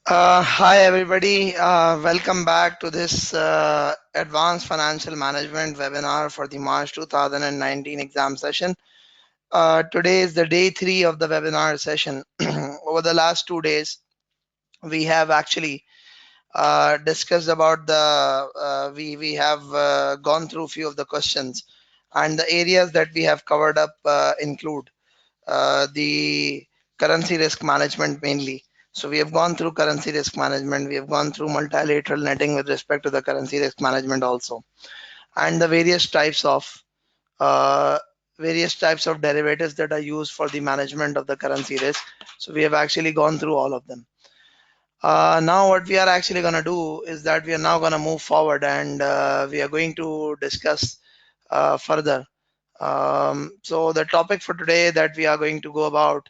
Hi everybody, welcome back to this Advanced Financial Management webinar for the March 2019 exam session. Today is the day 3 of the webinar session. Over the last 2 days, we have actually discussed about we have gone through few of the questions, and the areas that we have covered up include the currency risk management mainly. So we have gone through currency risk management, we have gone through multilateral netting with respect to the currency risk management also, and the uh, various types of derivatives that are used for the management of the currency risk. So we have actually gone through all of them. Now what we are actually going to do is that we are now going to move forward, and we are going to discuss further. So the topic for today that we are going to go about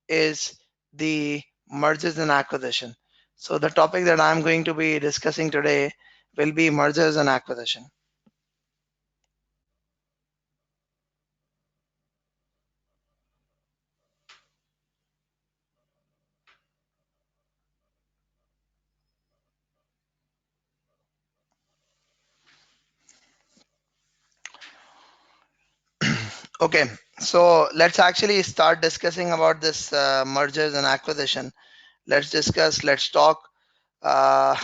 is the mergers and acquisition. So the topic that I'm going to be discussing today will be mergers and acquisition. Okay, so let's actually start discussing about this mergers and acquisition. Let's talk. Uh,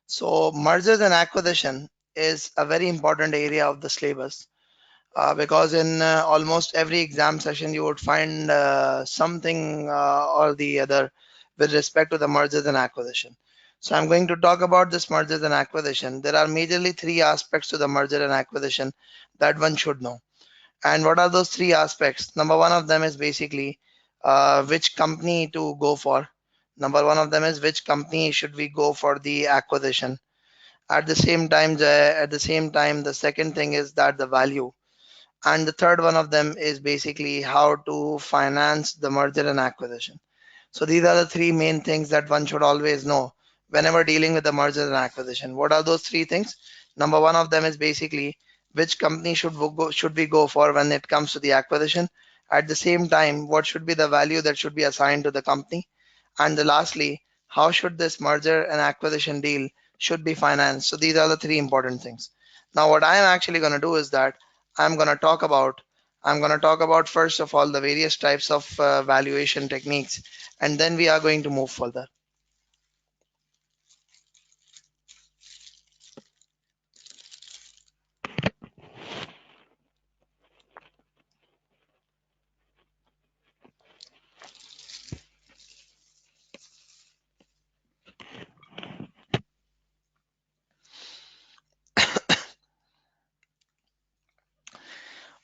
so mergers and acquisition is a very important area of the syllabus, because in almost every exam session you would find something or the other with respect to the mergers and acquisition. So I'm going to talk about this mergers and acquisition. There are majorly three aspects to the merger and acquisition that one should know. And what are those three aspects? Number one of them is basically which company to go for. Number one of them is which company should we go for the acquisition. At the same time, the second thing is that the value, and the third one of them is basically how to finance the merger and acquisition. So these are the three main things that one should always know whenever dealing with the merger and acquisition. What are those three things? Number one of them is basically which company should we go for when it comes to the acquisition. At the same time, what should be the value that should be assigned to the company? And lastly, how should this merger and acquisition deal should be financed? So these are the three important things. Now, what I am actually going to do is that I'm going to talk about I'm going to talk about first of all the various types of valuation techniques, and then we are going to move further.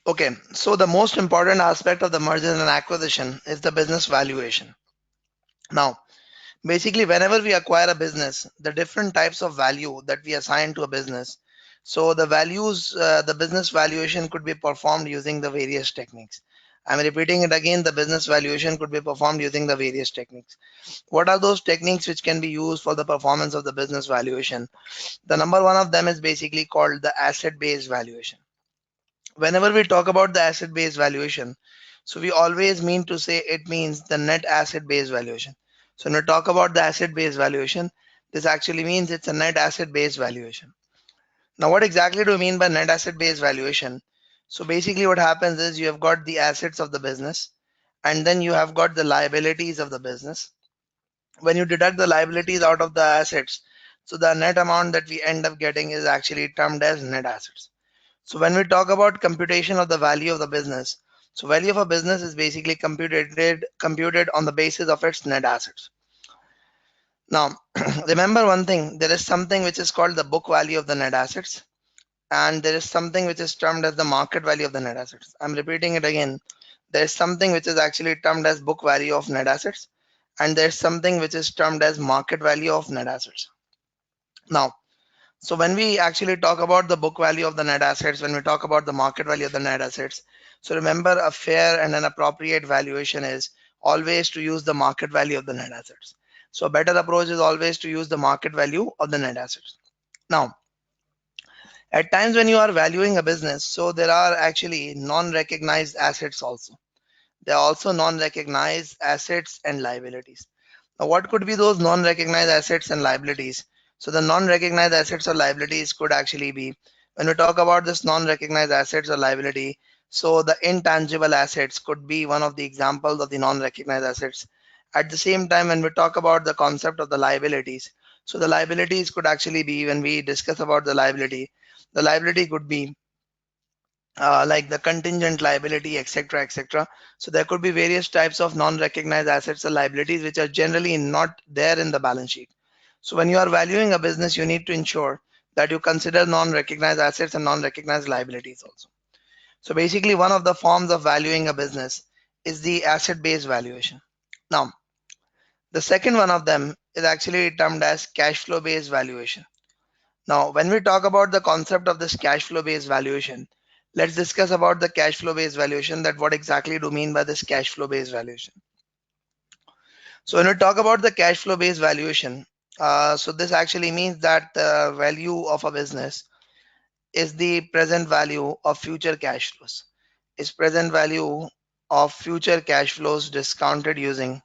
Okay, so the most important aspect of the merger and acquisition is the business valuation. Now, basically, whenever we acquire a business, the different types of value that we assign to a business. So the business valuation could be performed using the various techniques. I'm repeating it again, the business valuation could be performed using the various techniques. What are those techniques which can be used for the performance of the business valuation? The number one of them is basically called the asset-based valuation. Whenever we talk about the asset-based valuation, so we always mean to say it means the net asset-based valuation. So when we talk about the asset-based valuation, this actually means it's a net asset-based valuation. Now, what exactly do we mean by net asset-based valuation? So basically what happens is you have got the assets of the business, and then you have got the liabilities of the business. When you deduct the liabilities out of the assets, so the net amount that we end up getting is actually termed as net assets. So when we talk about computation of the value of the business, so value of a business is basically computed on the basis of its net assets. Now, remember one thing, there is something which is called the book value of the net assets, and there is something which is termed as the market value of the net assets. I'm repeating it again. There is something which is actually termed as book value of net assets, and there's something which is termed as market value of net assets. Now, so when we actually talk about the book value of the net assets, when we talk about the market value of the net assets, so remember a fair and an appropriate valuation is always to use the market value of the net assets. So a better approach is always to use the market value of the net assets. Now, at times when you are valuing a business, so there are actually non-recognized assets also. There are also non-recognized assets and liabilities. Now, what could be those non-recognized assets and liabilities? So the non-recognized assets or liabilities could actually be, when we talk about this non-recognized assets or liability, so the intangible assets could be one of the examples of the non-recognized assets. At the same time, when we talk about the concept of the liabilities, so the liabilities could actually be, when we discuss about the liability could be like the contingent liability, etc., etc. So there could be various types of non-recognized assets or liabilities which are generally not there in the balance sheet. So when you are valuing a business, you need to ensure that you consider non-recognized assets and non-recognized liabilities also. So basically, one of the forms of valuing a business is the asset-based valuation. Now, the second one of them is actually termed as cash flow-based valuation. Now, when we talk about the concept of this cash flow based valuation, let's discuss about the cash flow based valuation, that what exactly do mean by this cash flow based valuation. So when we talk about the cash flow based valuation, so this actually means that the value of a business is the present value of future cash flows, is present value of future cash flows discounted using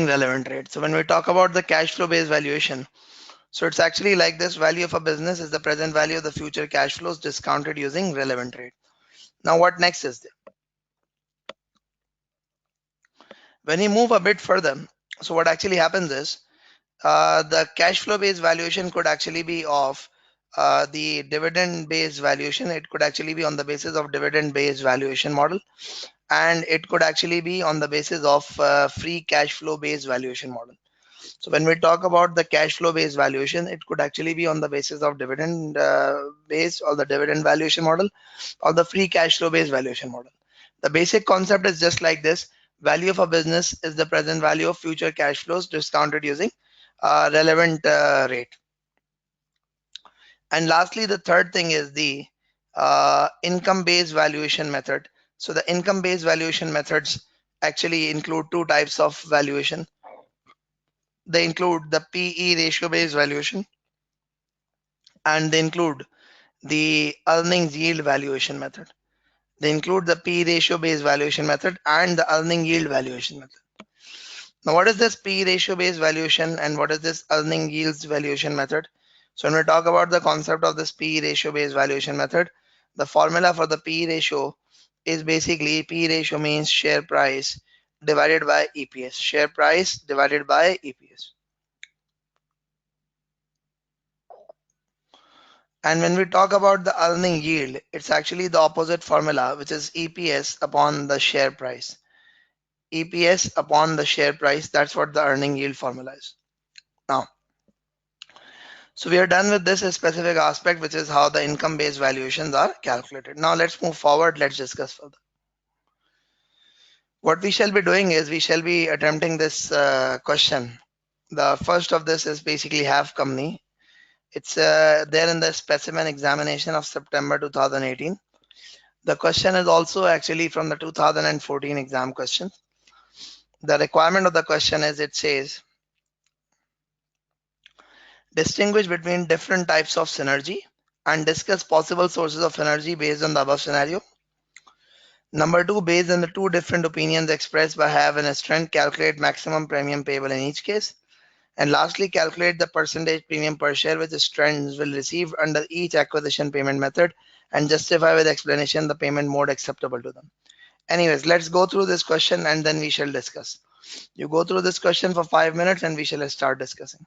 relevant rate. So when we talk about the cash flow based valuation, so it's actually like this: value of a business is the present value of the future cash flows discounted using relevant rate. Now what next is there? When you move a bit further, so what actually happens is the cash flow based valuation could actually be of the dividend based valuation. It could actually be on the basis of dividend based valuation model, and it could actually be on the basis of free cash flow based valuation model. So when we talk about the cash flow based valuation, it could actually be on the basis of dividend based or the dividend valuation model or the free cash flow based valuation model. The basic concept is just like this: value of a business is the present value of future cash flows discounted using relevant rate. And lastly, the third thing is the income based valuation method. So the income based valuation methods actually include two types of valuation. They include the PE ratio based valuation, and they include the earnings yield valuation method. They include the P ratio based valuation method and the earning yield valuation method. Now, what is this P ratio based valuation and what is this earning yields valuation method? So when we talk about the concept of this P ratio based valuation method, the formula for the P ratio is basically P ratio means share price divided by EPS. Share price divided by EPS. And when we talk about the earning yield, it's actually the opposite formula, which is EPS upon the share price. EPS upon the share price, that's what the earning yield formula is. Now, so we are done with this specific aspect, which is how the income based valuations are calculated. Now let's move forward. Let's discuss further. What we shall be doing is we shall be attempting this question. The first of this is basically have company. It's there in the specimen examination of September 2018. The question is also actually from the 2014 exam question. The requirement of the question is, it says, distinguish between different types of synergy and discuss possible sources of synergy based on the above scenario. Number two, based on the two different opinions expressed by Have and Strength, calculate maximum premium payable in each case. And lastly, calculate the percentage premium per share which Strengths will receive under each acquisition payment method and justify with explanation the payment mode acceptable to them. Anyways, let's go through this question and then we shall discuss. You go through this question for 5 minutes and we shall start discussing.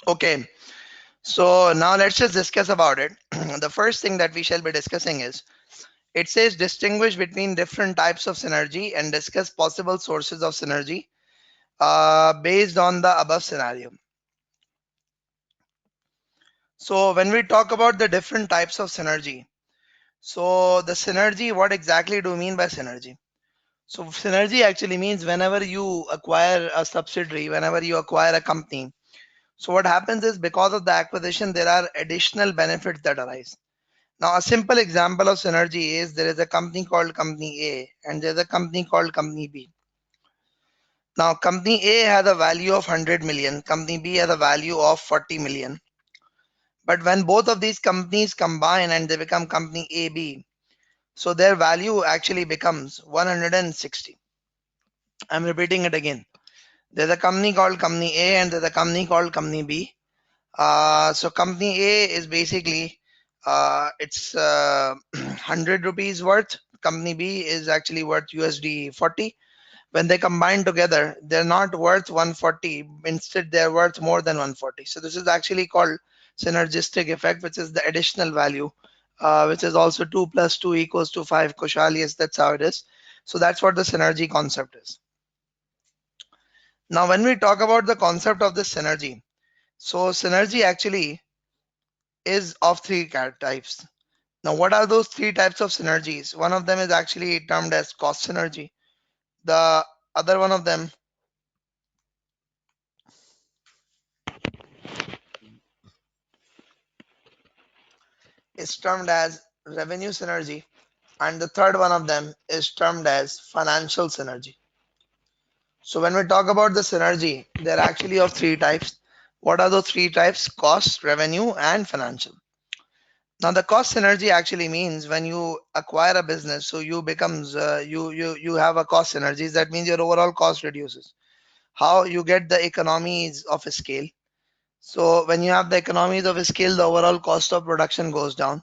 Okay, so now let's just discuss about it. The first thing that we shall be discussing is, it says distinguish between different types of synergy and discuss possible sources of synergy based on the above scenario. So when we talk about the different types of synergy, so the synergy, what exactly do you mean by synergy? So synergy actually means whenever you acquire a subsidiary, whenever you acquire a company, so what happens is because of the acquisition, there are additional benefits that arise. Now, a simple example of synergy is there is a company called Company A and there's a company called Company B. Now, Company A has a value of 100 million, Company B has a value of 40 million. But when both of these companies combine and they become Company AB, so their value actually becomes 160. I'm repeating it again. There's a company called Company A and there's a company called Company B. So Company A is basically it's 100 rupees worth. Company B is actually worth USD 40. When they combine together, they're not worth 140. Instead, they're worth more than 140. So this is actually called synergistic effect, which is the additional value, which is also 2 plus 2 equals to 5. Koshalius, that's how it is. So that's what the synergy concept is. Now, when we talk about the concept of this synergy, so synergy actually is of three types. Now, what are those three types of synergies? One of them is actually termed as cost synergy. The other one of them is termed as revenue synergy, and the third one of them is termed as financial synergy. So when we talk about the synergy, they're actually of three types. What are those three types? Cost, revenue, and financial. Now the cost synergy actually means when you acquire a business, so you becomes you have a cost synergies. That means your overall cost reduces. How you get the economies of a scale. So when you have the economies of a scale, the overall cost of production goes down.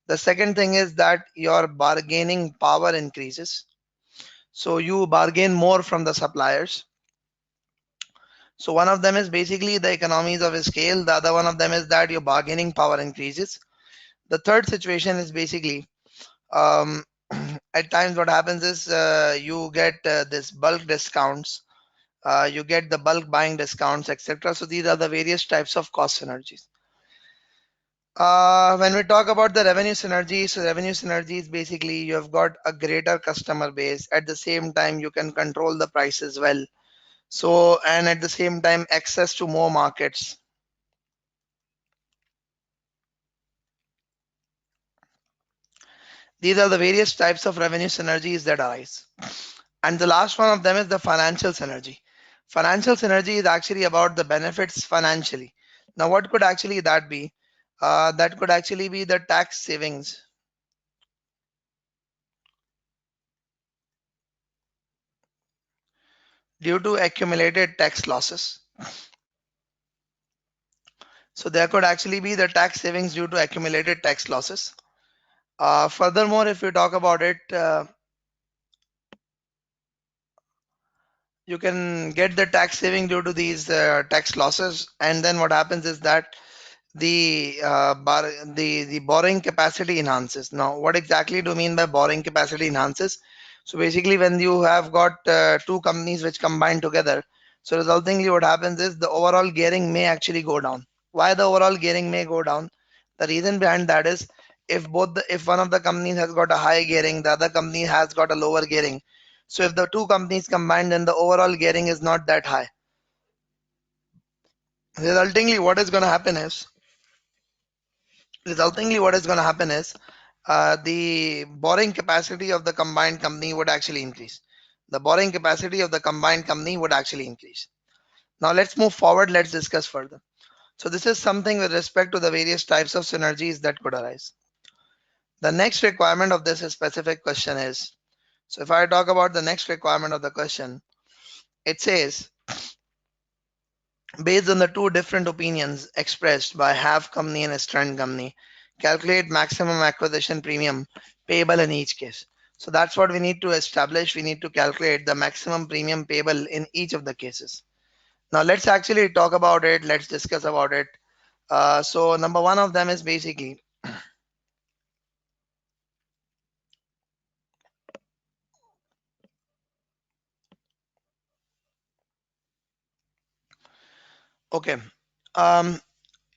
The second thing is that your bargaining power increases. So you bargain more from the suppliers. So one of them is basically the economies of scale. The other one of them is that your bargaining power increases. The third situation is basically um, at times what happens is you get this bulk discounts, you get the bulk buying discounts, etc. So these are the various types of cost synergies. When we talk about the revenue synergy, so revenue synergy is basically you have got a greater customer base. At the same time, you can control the price as well. So, and at the same time, access to more markets. These are the various types of revenue synergies that arise. And the last one of them is the financial synergy. Financial synergy is actually about the benefits financially. Now, what could actually that be? That could actually be the tax savings due to accumulated tax losses. So there could actually be the tax savings due to accumulated tax losses. Furthermore, if you talk about it, you can get the tax saving due to these tax losses. And then what happens is that the borrowing capacity enhances. Now, what exactly do you mean by borrowing capacity enhances? So basically, when you have got two companies which combine together, so resultingly, what happens is the overall gearing may actually go down. Why the overall gearing may go down? The reason behind that is if one of the companies has got a high gearing, the other company has got a lower gearing. So if the two companies combine, then the overall gearing is not that high. Resultingly, what is going to happen is the borrowing capacity of the combined company would actually increase. The borrowing capacity of the combined company would actually increase. Now let's move forward. Let's discuss further. So this is something with respect to the various types of synergies that could arise. The next requirement of this specific question is, so if I talk about the next requirement of the question, it says, based on the two different opinions expressed by half company and a strand company, calculate maximum acquisition premium payable in each case. So that's what we need to establish. We need to calculate the maximum premium payable in each of the cases. Now let's actually talk about it. Let's discuss about it. So number one of them is basically, okay. Um,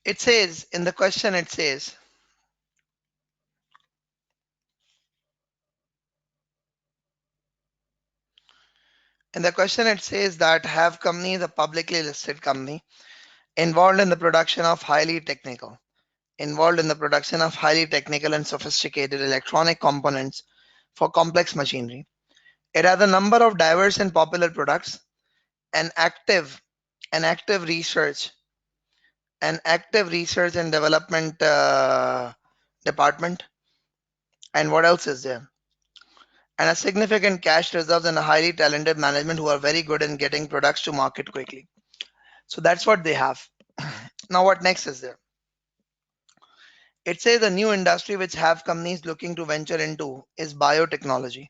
it says in the question, it says in the question it says that have company, the publicly listed company, involved in the production of highly technical, involved in the production of highly technical and sophisticated electronic components for complex machinery. It has a number of diverse and popular products, an active, an active research, an active research and development department, and what else is there? And a significant cash reserves and a highly talented management who are very good in getting products to market quickly. So that's what they have. Now, what next is there? It says a new industry which have companies looking to venture into is biotechnology,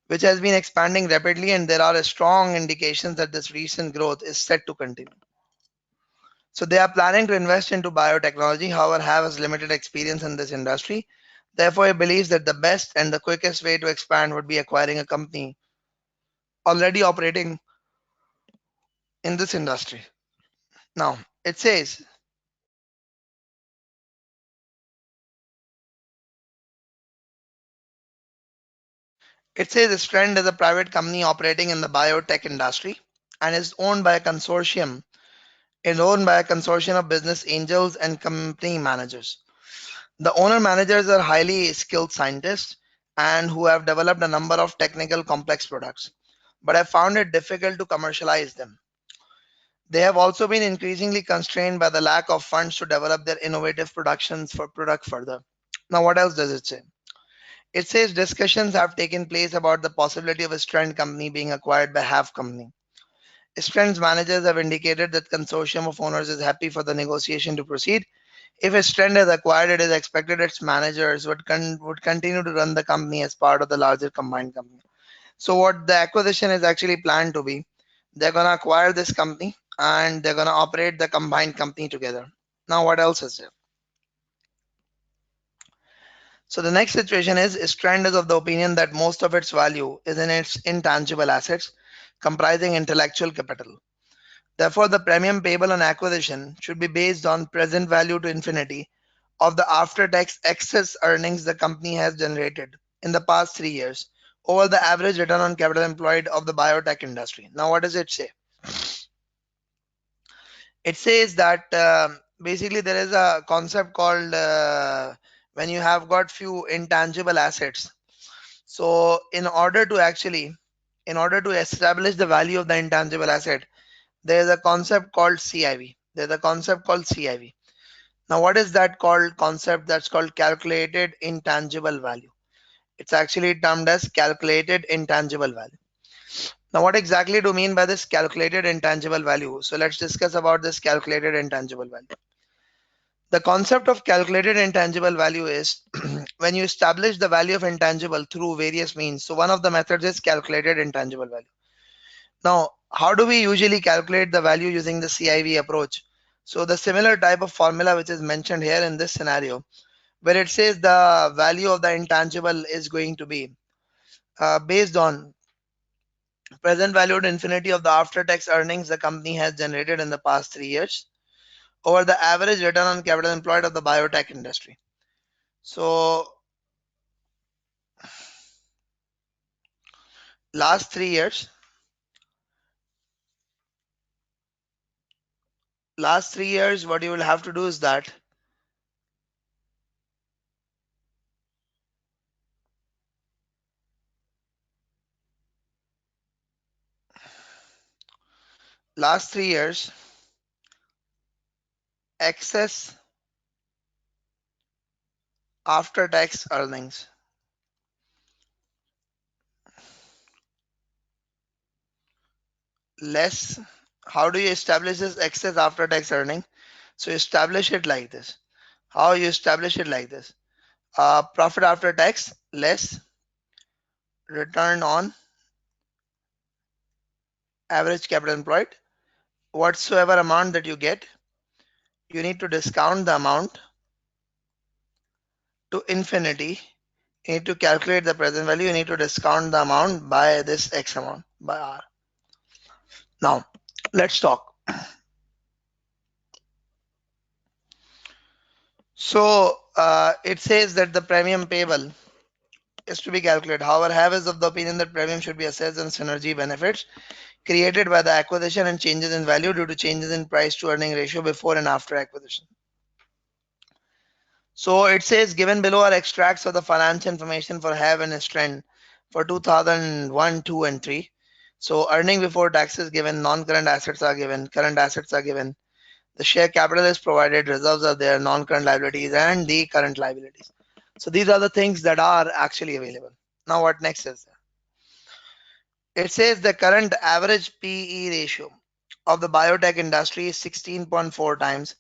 which has been expanding rapidly, and there are strong indications that this recent growth is set to continue. So they are planning to invest into biotechnology, however, have limited experience in this industry. Therefore, it believes that the best and the quickest way to expand would be acquiring a company already operating in this industry. Now, it says Strand is a private company operating in the biotech industry and is owned by a consortium of business angels and company managers. The owner managers are highly skilled scientists and who have developed a number of technical complex products, but have found it difficult to commercialize them. They have also been increasingly constrained by the lack of funds to develop their innovative productions for product further. Now, what else does it say? It says discussions have taken place about the possibility of a Strand company being acquired by Have company. Strand's managers have indicated that consortium of owners is happy for the negotiation to proceed. If a Strand is acquired, it is expected its managers would continue to run the company as part of the larger combined company. So what the acquisition is actually planned to be, they're going to acquire this company and they're going to operate the combined company together. Now, what else is there? So the next situation is Strand is of the opinion that most of its value is in its intangible assets, comprising intellectual capital. Therefore, the premium payable on acquisition should be based on present value to infinity of the after-tax excess earnings the company has generated in the past 3 years over the average return on capital employed of the biotech industry. Now, what does it say? It says that basically there is a concept called when you have got few intangible assets. So, in order to establish the value of the intangible asset, there is a concept called CIV. There's a concept called CIV. Now, what is that called concept? That's called calculated intangible value. It's actually termed as calculated intangible value. Now, what exactly do you mean by this calculated intangible value? So let's discuss about this calculated intangible value. The concept of calculated intangible value is when you establish the value of intangible through various means. So one of the methods is calculated intangible value. Now, how do we usually calculate the value using the CIV approach? So the similar type of formula which is mentioned here in this scenario, where it says the value of the intangible is going to be based on present valued infinity of the after-tax earnings the company has generated in the past 3 years over the average return on capital employed of the biotech industry. So last 3 years, what you will have to do is that last 3 years excess after-tax earnings less. How do you establish this excess after-tax earning? So you establish it like this. How you establish it like this? Profit after tax less return on average capital employed whatsoever amount that you get, you need to discount the amount to infinity. You need to calculate the present value. You need to discount the amount by this X amount, by R. Now, let's talk. So, it says that the premium payable is to be calculated. However, have is of the opinion that premium should be assessed on synergy benefits created by the acquisition and changes in value due to changes in price to earning ratio before and after acquisition. So it says given below are extracts of the financial information for have and Strand for 2001, 2 and 3. So earning before taxes given, non-current assets are given, current assets are given, the share capital is provided, reserves are there, non-current liabilities and the current liabilities. So these are the things that are actually available. Now what next is there? It says the current average PE ratio of the biotech industry is 16.4 times,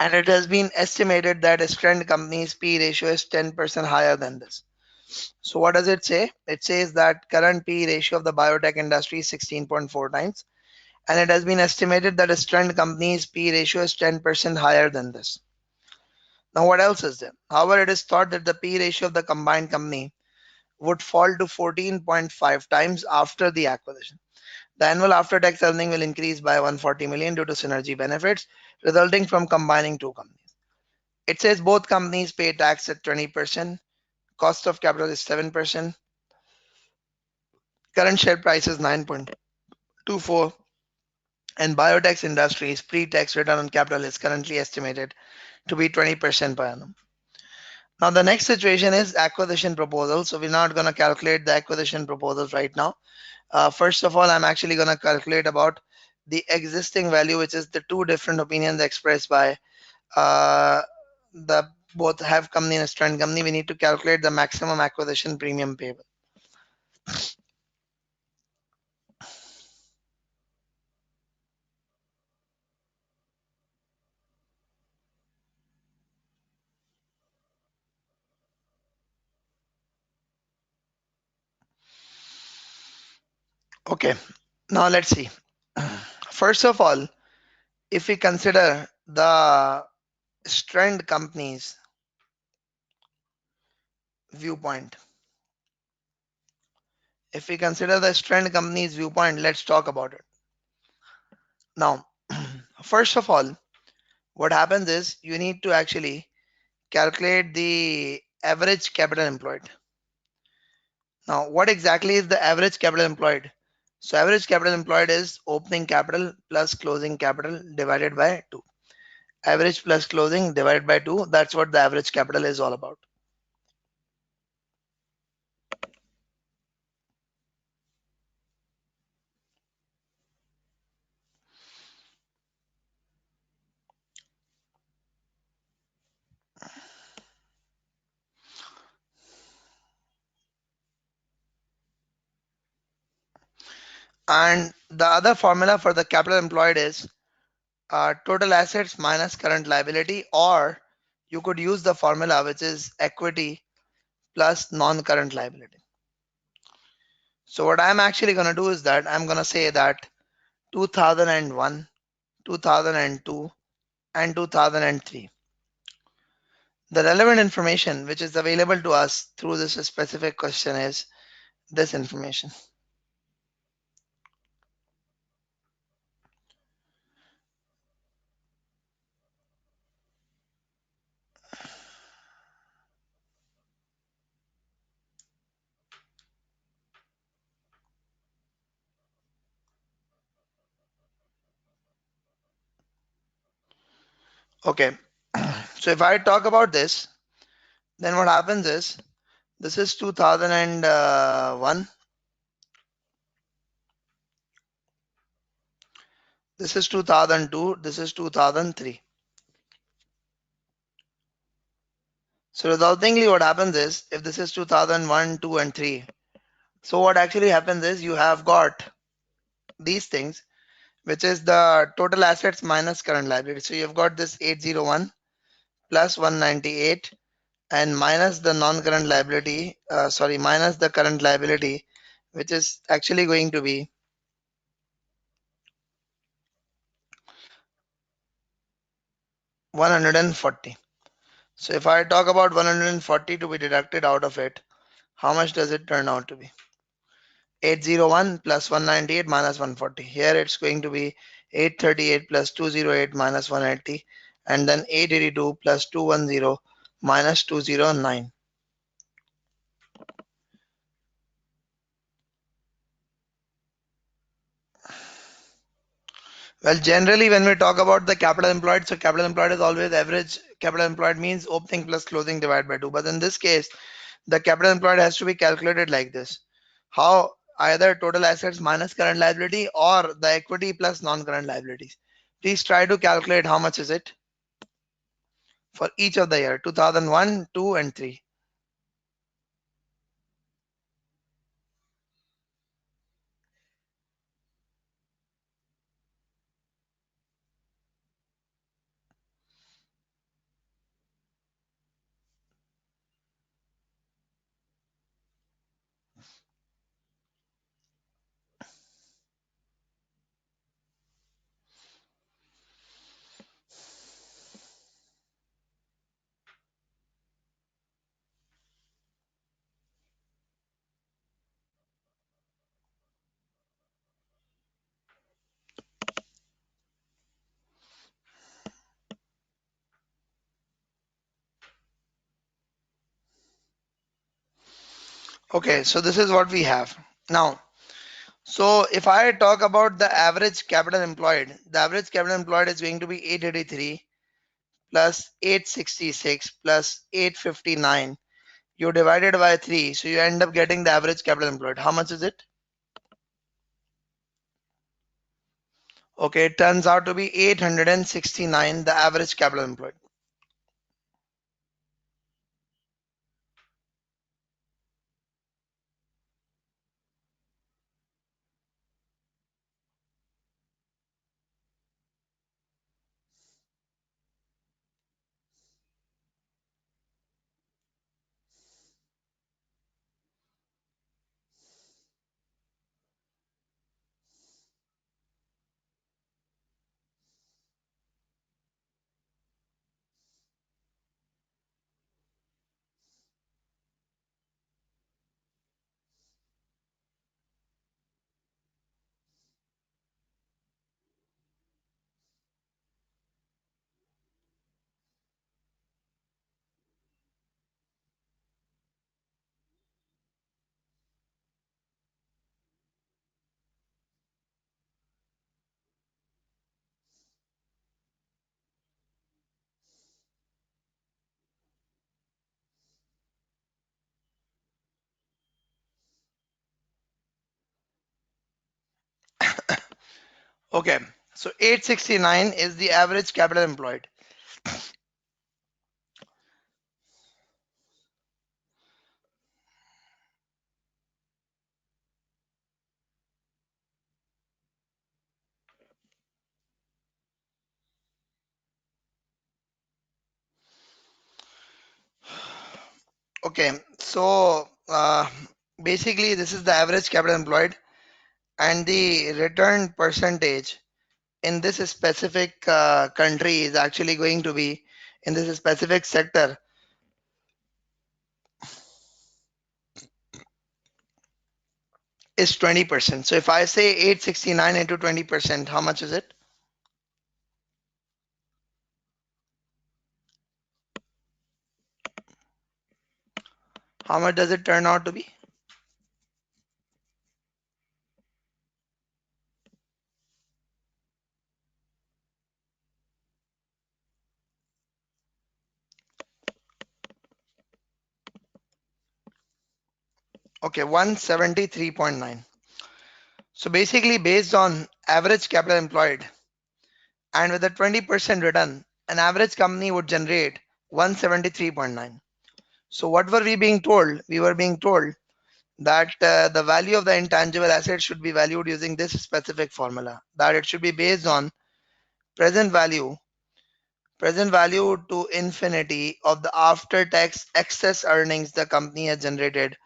and it has been estimated that a Strand company's P ratio is 10% higher than this. So what does it say? It says that current P ratio of the biotech industry is 16.4 times, and it has been estimated that a Strand company's P ratio is 10% higher than this. Now what else is there? However, it is thought that the P ratio of the combined company would fall to 14.5 times after the acquisition. The annual after-tax earning will increase by 140 million due to synergy benefits resulting from combining two companies. It says both companies pay tax at 20%, cost of capital is 7%, current share price is 9.24, and biotech industry's pre-tax return on capital is currently estimated to be 20% per annum. Now the next situation is acquisition proposal. So we're not going to calculate the acquisition proposals right now. First of all, I'm actually going to calculate about the existing value, which is the two different opinions expressed by the both have company and Strand company. We need to calculate the maximum acquisition premium payable. Okay, now let's see. First of all, if we consider the Strand company's viewpoint, let's talk about it. Now, first of all, what happens is you need to actually calculate the average capital employed. Now, what exactly is the average capital employed? So average capital employed is opening capital plus closing capital divided by 2. Average plus closing divided by 2. That's what the average capital is all about. And the other formula for the capital employed is total assets minus current liability, or you could use the formula which is equity plus non-current liability. So what I'm actually going to do is that I'm going to say that 2001, 2002 and 2003. The relevant information which is available to us through this specific question is this information. Okay, so if I talk about this, then what happens is this is 2001, this is 2002, this is 2003. So resultingly what happens is if this is 2001, 2 and 3, so what actually happens is you have got these things, which is the total assets minus current liability. So you've got this 801 plus 198 and minus the non-current liability, minus the current liability, which is actually going to be 140. So if I talk about 140 to be deducted out of it, how much does it turn out to be? 801 plus 198 minus 140. Here it's going to be 838 plus 208 minus 180, and then 882 plus 210 minus 209. Well, generally when we talk about the capital employed, so capital employed is always average capital employed means opening plus closing divided by 2. But in this case, the capital employed has to be calculated like this. How? Either total assets minus current liability or the equity plus non-current liabilities. Please try to calculate how much is it for each of the year 2001, 2 and 3. Okay, so this is what we have. Now, so if I talk about the average capital employed, the average capital employed is going to be 883 plus 866 plus 859. You divided by 3, so you end up getting the average capital employed. How much is it? Okay, it turns out to be 869, the average capital employed. Okay, so 869 is the average capital employed. Okay, so basically this is the average capital employed, and the return percentage in this specific country is actually going to be, in this specific sector, is 20%. So if I say 869 into 20%, how much is it? How much does it turn out to be? Okay, 173.9. So basically, based on average capital employed and with a 20% return, an average company would generate 173.9. So what were we being told? We were being told that the value of the intangible asset should be valued using this specific formula, that it should be based on present value present value to infinity of the after tax excess earnings the company has generated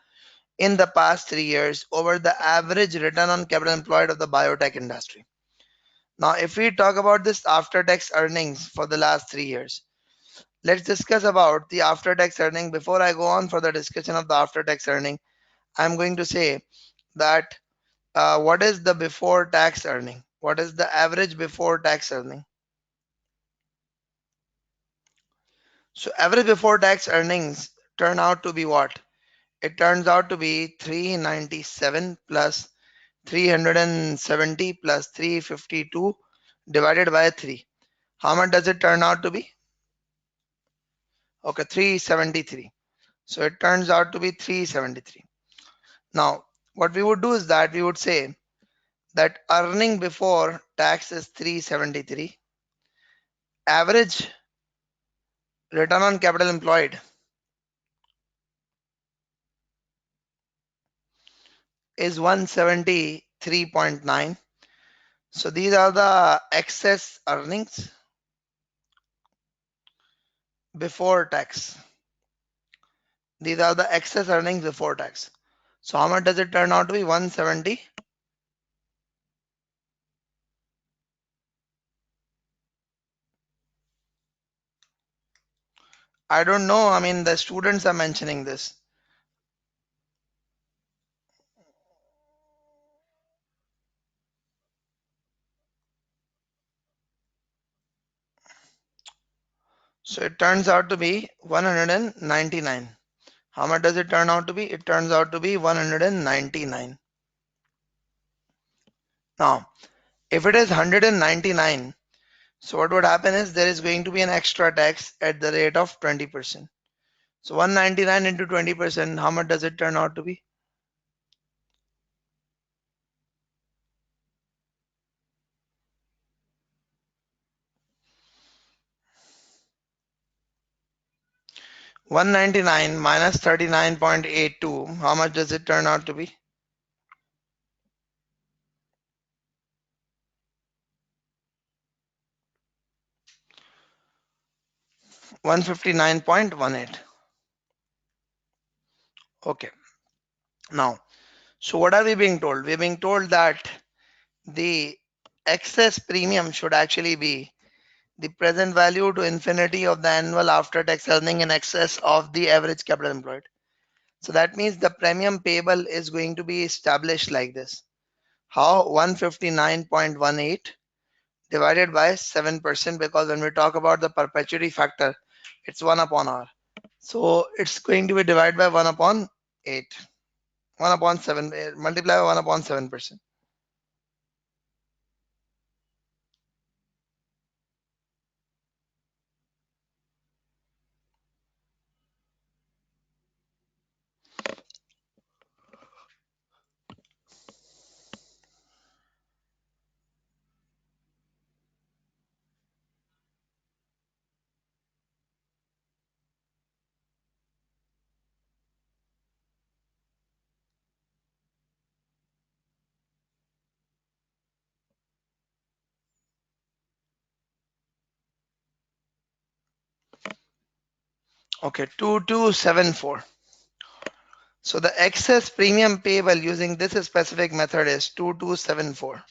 in the past 3 years over the average return on capital employed of the biotech industry. Now, if we talk about this after tax earnings for the last 3 years, let's discuss about the after tax earning. Before I go on for the discussion of the after tax earning, I'm going to say that what is the before tax earning? What is the average before tax earning? So average before tax earnings turn out to be what? It turns out to be 397 plus 370 plus 352 divided by 3. How much does it turn out to be? Okay, 373. So it turns out to be 373. Now, what we would do is that we would say that earning before tax is 373. Average return on capital employed is 173.9. So these are the excess earnings before tax. These are the excess earnings before tax. So how much does it turn out to be? 170. I don't know. I mean, the students are mentioning this. So it turns out to be 199. How much does it turn out to be? It turns out to be 199. Now, if it is 199, so what would happen is there is going to be an extra tax at the rate of 20%. So 199 into 20%, how much does it turn out to be? One 99 minus 39.82, how much does it turn out to be? 159.18. Okay. Now, so what are we being told? We're being told that the excess premium should actually be the present value to infinity of the annual after tax earning in excess of the average capital employed. So that means the premium payable is going to be established like this. How? 159.18 divided by 7%, because when we talk about the perpetuity factor, it's 1 upon r. So it's going to be divided by 1 upon 8. 1 upon 7, multiply by 1 upon 7%. Okay, 2274. So the excess premium payable using this specific method is 2274.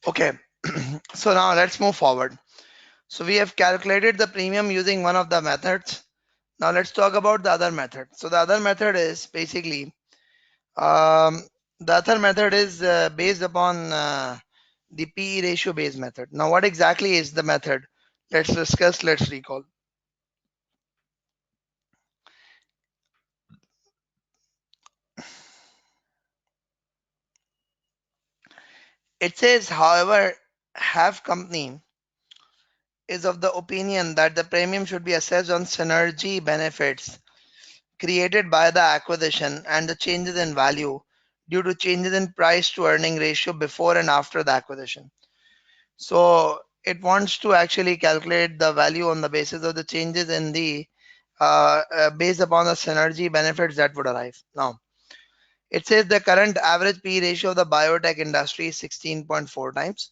Okay, so now let's move forward. So we have calculated the premium using one of the methods. Now let's talk about the other method. So the other method is basically um, based upon the PE ratio based method. Now what exactly is the method? Let's discuss, let's recall. It says, however, have company is of the opinion that the premium should be assessed on synergy benefits created by the acquisition and the changes in value due to changes in price to earning ratio before and after the acquisition. So it wants to actually calculate the value on the basis of the changes in the based upon the synergy benefits that would arise. Now, it says the current average P ratio of the biotech industry is 16.4 times,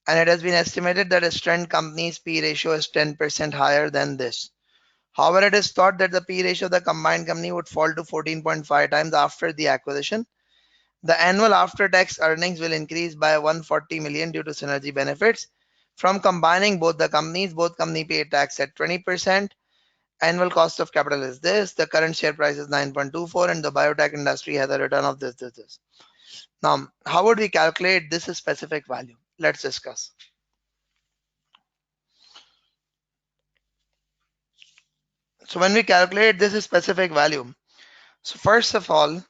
and it has been estimated that a strength company's P ratio is 10% higher than this. However, it is thought that the P ratio of the combined company would fall to 14.5 times after the acquisition. The annual after-tax earnings will increase by 140 million due to synergy benefits. From combining both the companies, both company pay tax at 20%. Annual cost of capital is this. The current share price is 9.24 and the biotech industry has a return of this. Now, how would we calculate this specific value? Let's discuss. So when we calculate this specific value, so first of all,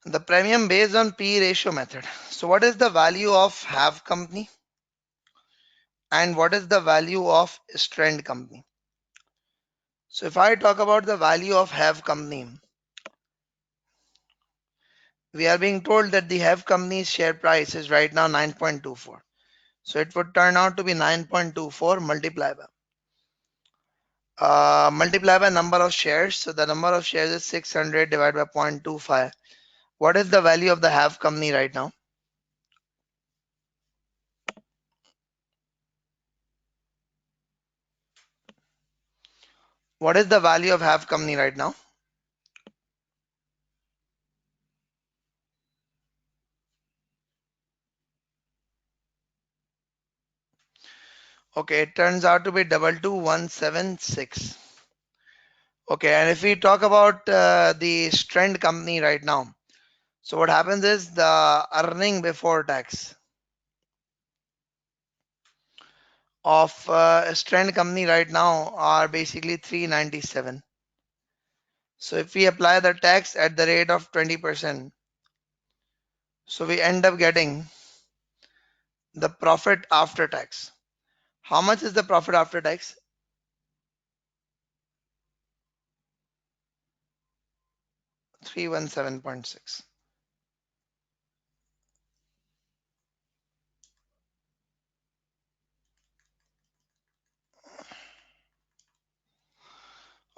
the premium based on P ratio method. So what is the value of have company and what is the value of strand company? So if I talk about the value of have company, we are being told that the have company's share price is right now 9.24. So it would turn out to be 9.24 multiply by number of shares. So the number of shares is 600 divided by 0.25. What is the value of the have company right now? What is the value of have company right now? Okay, it turns out to be 22176. Okay, and if we talk about the strand company right now, so what happens is the earning before tax of a strand company right now are basically 397. So if we apply the tax at the rate of 20%, so we end up getting the profit after tax. How much is the profit after tax? 317.6.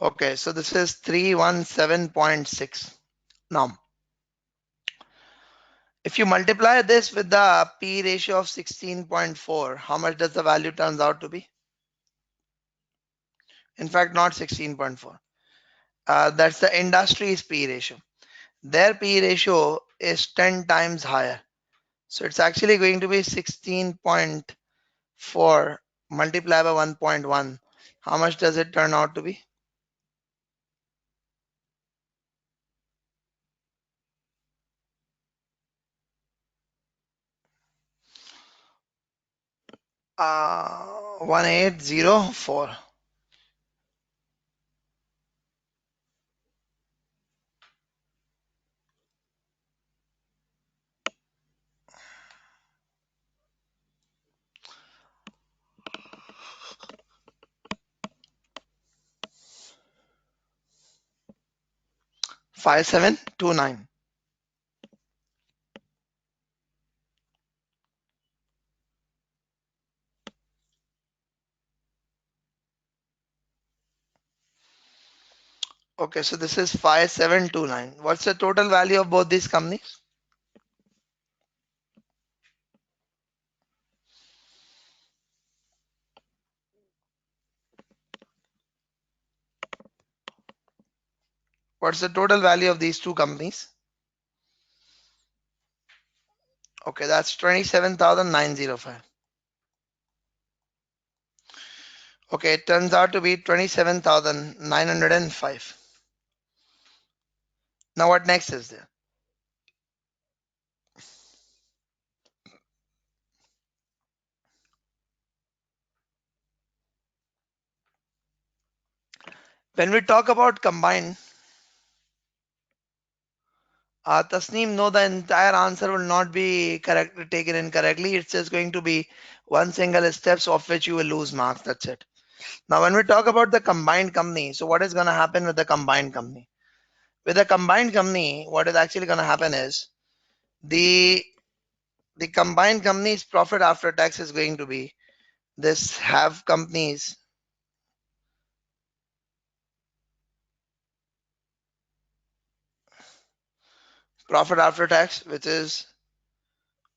Okay, so this is 317.6. Now, if you multiply this with the P ratio of 16.4, how much does the value turns out to be? In fact, not 16.4. That's the industry's P ratio. Their P ratio is 10 times higher. So it's actually going to be 16.4 multiplied by 1.1. How much does it turn out to be? Uh, 1804. 5729. Okay, so this is 5729. What's the total value of both these companies? What's the total value of these two companies? Okay, that's 27,905. Okay, it turns out to be 27,905. Now what next is there? When we talk about combined, Tasneem, no, the entire answer will not be correct, taken incorrectly. It's just going to be one single steps of which you will lose marks. That's it. Now, when we talk about the combined company, so what is going to happen with the combined company? With a combined company, what is actually going to happen is the the combined company's profit after tax is going to be this have companies profit after tax, which is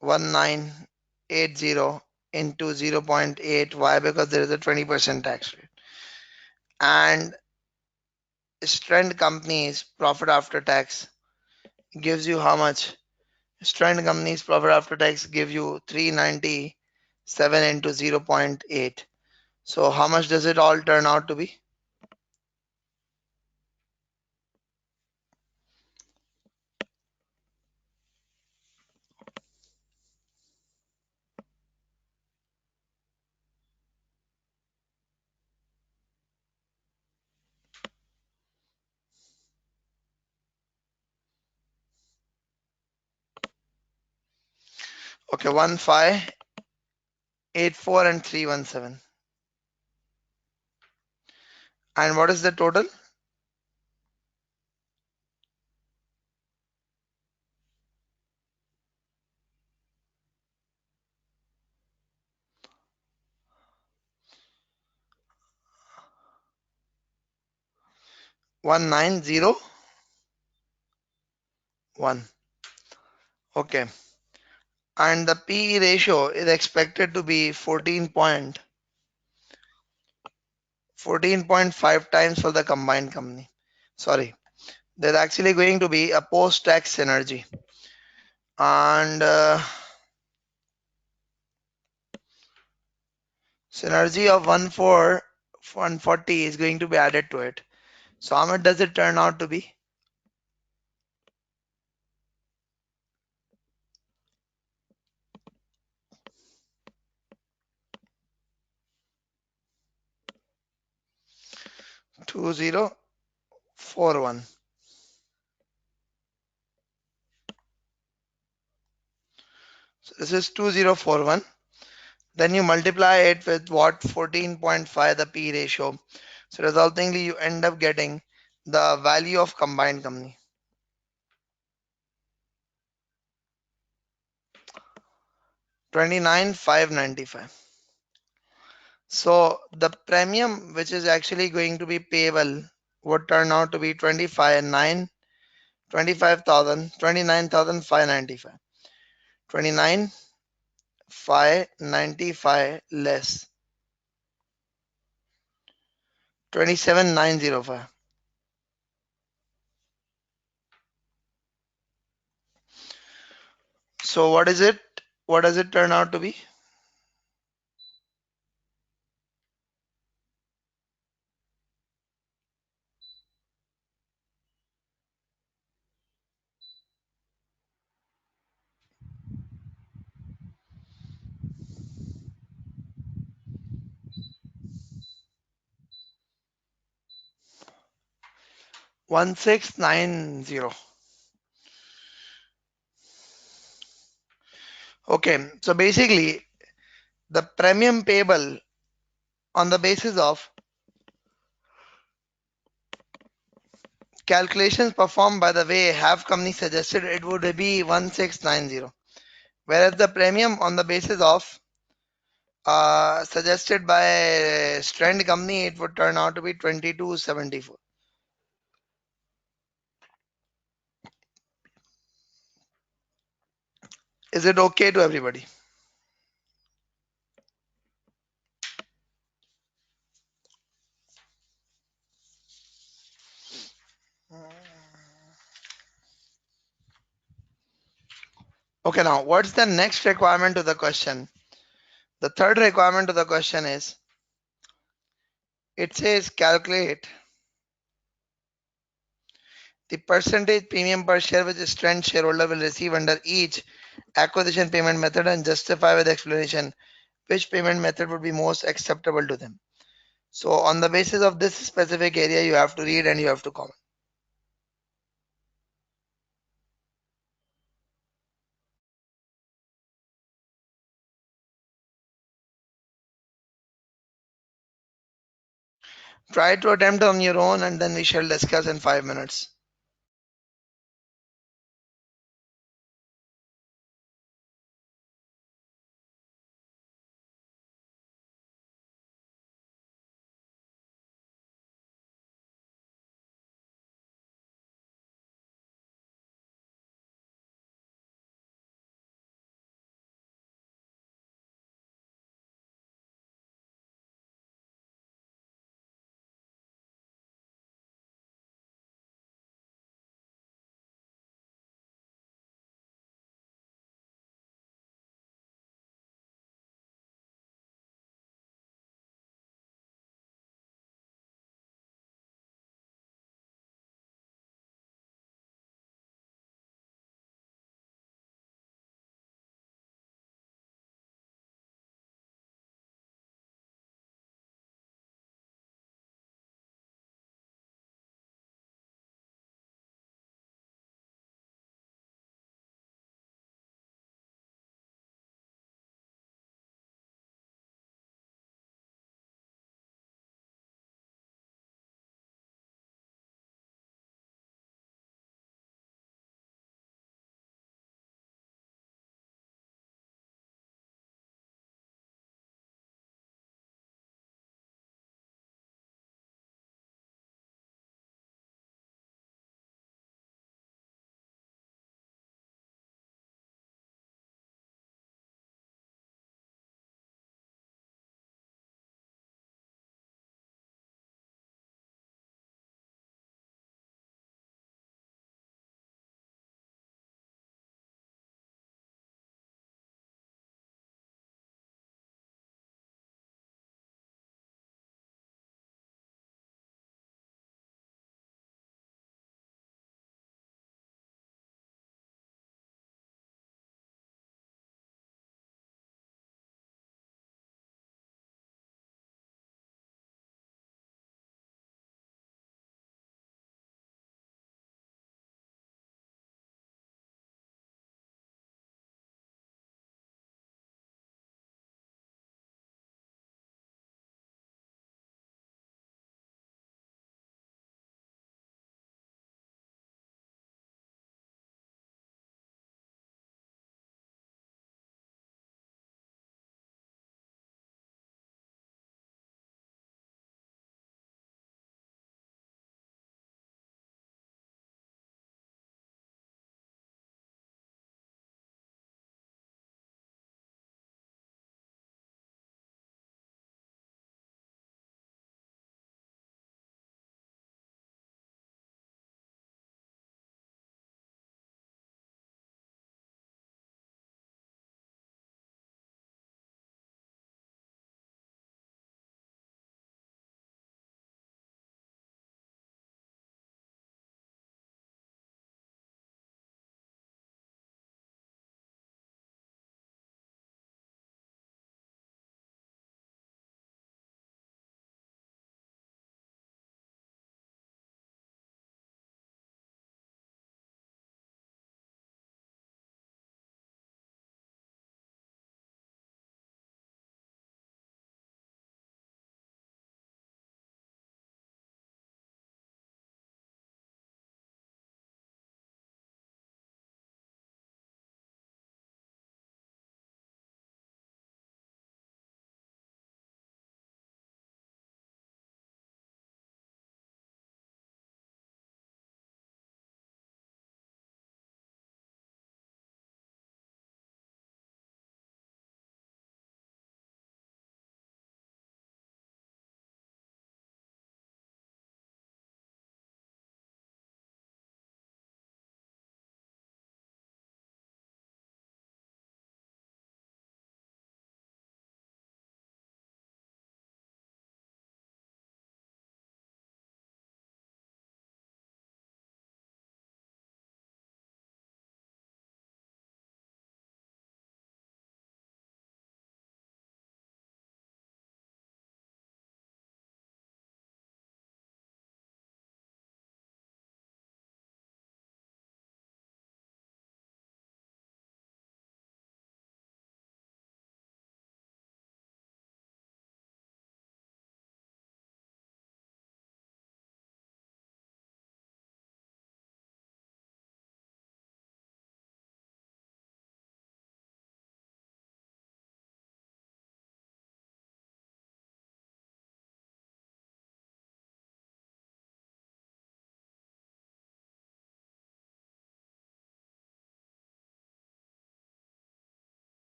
1980 into 0.8. Why? Because there is a 20% tax rate. And strength companies profit after tax gives you how much? Strength companies profit after tax give you 397 into 0.8. So how much does it all turn out to be? Okay, 1584 and 317. And what is the total? 1901. Okay. And the PE ratio is expected to be 14.5 times for the combined company. Sorry, there's actually going to be a post-tax synergy. And synergy of 140 is going to be added to it. So how much does it turn out to be? 2041. So this is 2041. Then you multiply it with what? 14.5, the P ratio. So resultingly you end up getting the value of combined company. 29,595. So the premium which is actually going to be payable would turn out to be 29,595. 29,595 less 27,905. So what is it? What does it turn out to be? 1690. Okay, so basically the premium payable on the basis of calculations performed by the way have company suggested, it would be 1690. Whereas the premium on the basis of suggested by strand company, it would turn out to be 2274. Is it okay to everybody? Okay, now what's the next requirement to the question? The third requirement to the question is, it says calculate the percentage premium per share which Strand shareholder will receive under each acquisition payment method and justify with explanation which payment method would be most acceptable to them. So on the basis of this specific area, you have to read and you have to comment. Try to attempt on your own and then we shall discuss in 5 minutes.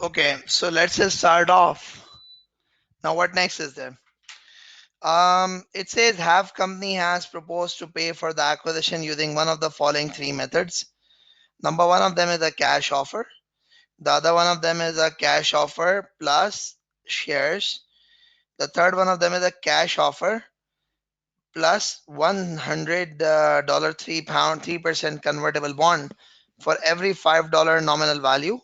Okay, so let's just start off. Now, what next is there? It says have company has proposed to pay for the acquisition using one of the following three methods. Number one of them is a cash offer. The other one of them is a cash offer plus shares. The third one of them is a cash offer plus $100 3% convertible bond for every $5 nominal value.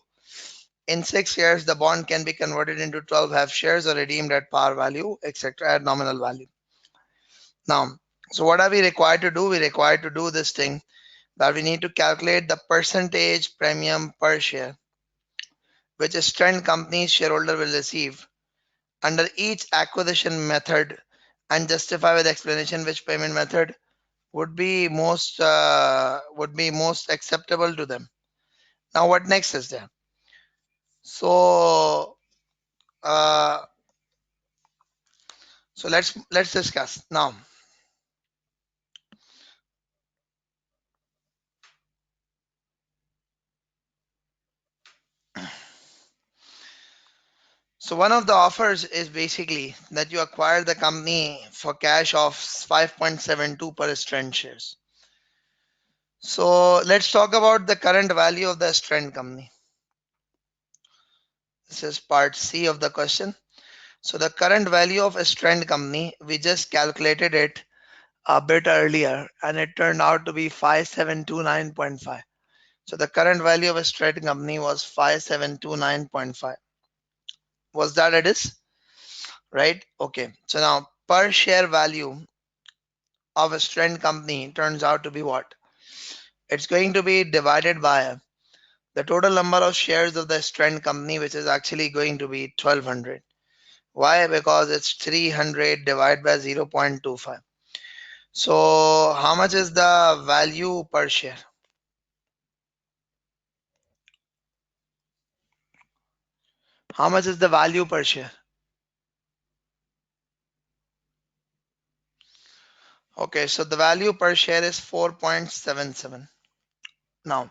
In 6 years, the bond can be converted into 12 half shares or redeemed at par value, etc., at nominal value. Now, so what are we required to do? We required to do this thing that we need to calculate the percentage premium per share, which a strength company's shareholder will receive under each acquisition method, and justify with explanation which payment method would be most acceptable to them. Now, what next is there? So, uh, so let's discuss now. So one of the offers is basically that you acquire the company for cash of 5.72 per strength shares. So let's talk about the current value of the strength company. This is part C of the question. So the current value of a strength company, we just calculated it a bit earlier and it turned out to be 5729.5. So the current value of a strength company was 5729.5. Was that it is? Right? Okay. So now per share value of a strength company turns out to be what? It's going to be divided by the total number of shares of the strength company, which is actually going to be 1200. Why? Because it's 300 divided by 0.25. So how much is the value per share? How much is the value per share? Okay, so the value per share is 4.77. Now,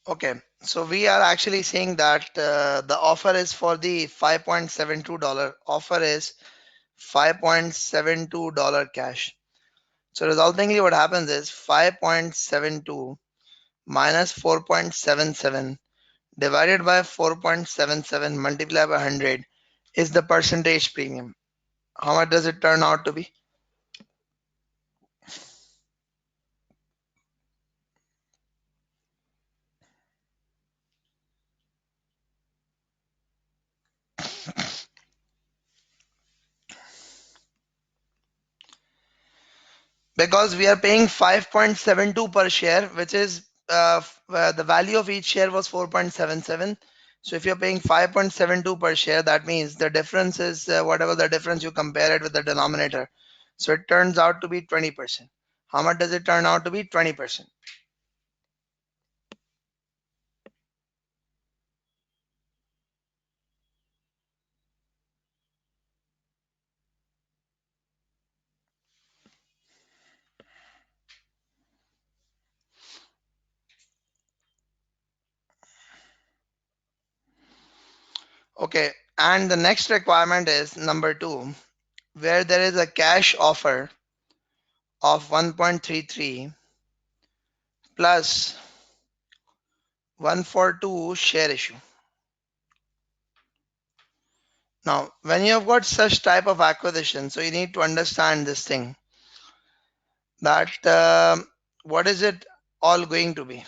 okay, so we are actually saying that the offer is for the $5.72. Offer is $5.72 cash. So resultingly what happens is 5.72 minus 4.77 divided by 4.77 multiplied by 100 is the percentage premium. How much does it turn out to be? Because we are paying 5.72 per share, which is the value of each share was 4.77. So if you're paying 5.72 per share, that means the difference is whatever the difference, you compare it with the denominator. So it turns out to be 20%. How much does it turn out to be? 20%. Okay. And the next requirement is number two, where there is a cash offer of 1.33 plus 142 share issue. Now, when you have got such type of acquisition, so you need to understand this thing that what is it all going to be.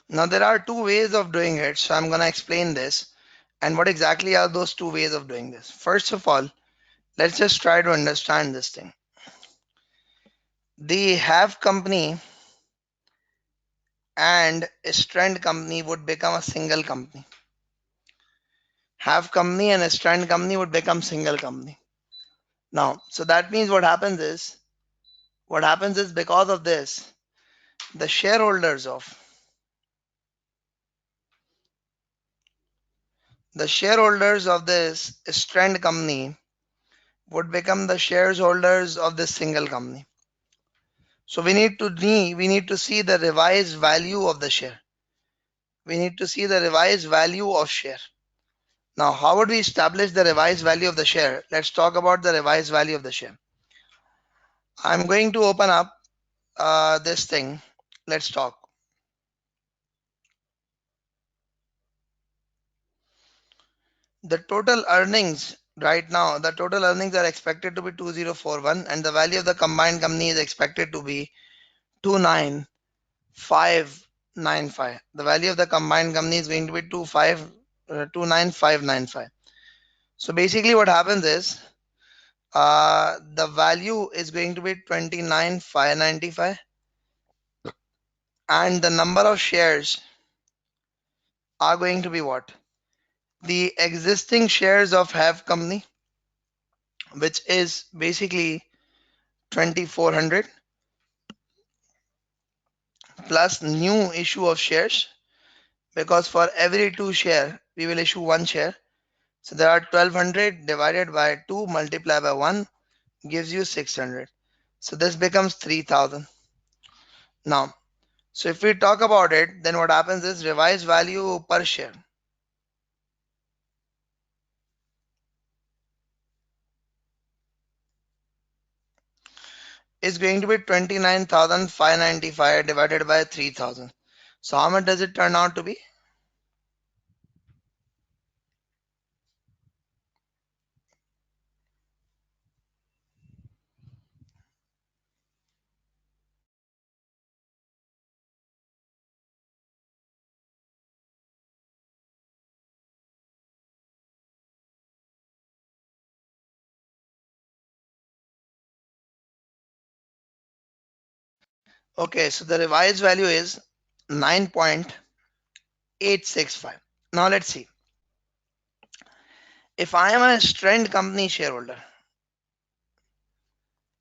Now, there are two ways of doing it, so I'm going to explain this and what exactly are those two ways of doing this. First of all, let's just try to understand this thing. The have company and a strand company would become a single company. Have company and a strand company would become single company. Now, so that means what happens is because of this, the shareholders of this strand company would become the shareholders of this single company. So we need to see the revised value of the share. We need to see the revised value of share. Now, how would we establish the revised value of the share? Let's talk about the revised value of the share. I'm going to open up this thing. Let's talk. The total earnings right now, the total earnings are expected to be 2041 and the value of the combined company is expected to be 29595. The value of the combined company is going to be 29595. So basically what happens is the value is going to be 29595 and the number of shares are going to be what? The existing shares of have company, which is basically 2400 plus new issue of shares, because for every two share we will issue one share. So there are 1200 divided by 2 multiplied by 1 gives you 600. So this becomes 3000. Now, so if we talk about it, then what happens is revised value per share is going to be 29,595 divided by 3000. So how much does it turn out to be? Okay, so the revised value is 9.865. Now let's see. If I am a strand company shareholder,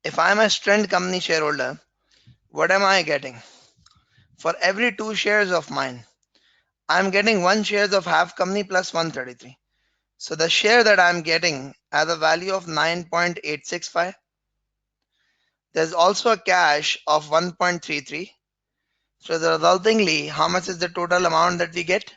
if I am a strand company shareholder, what am I getting? For every two shares of mine, I'm getting one shares of half company plus 133. So the share that I'm getting has a value of 9.865. There's also a cash of 1.33. So the resultingly, how much is the total amount that we get?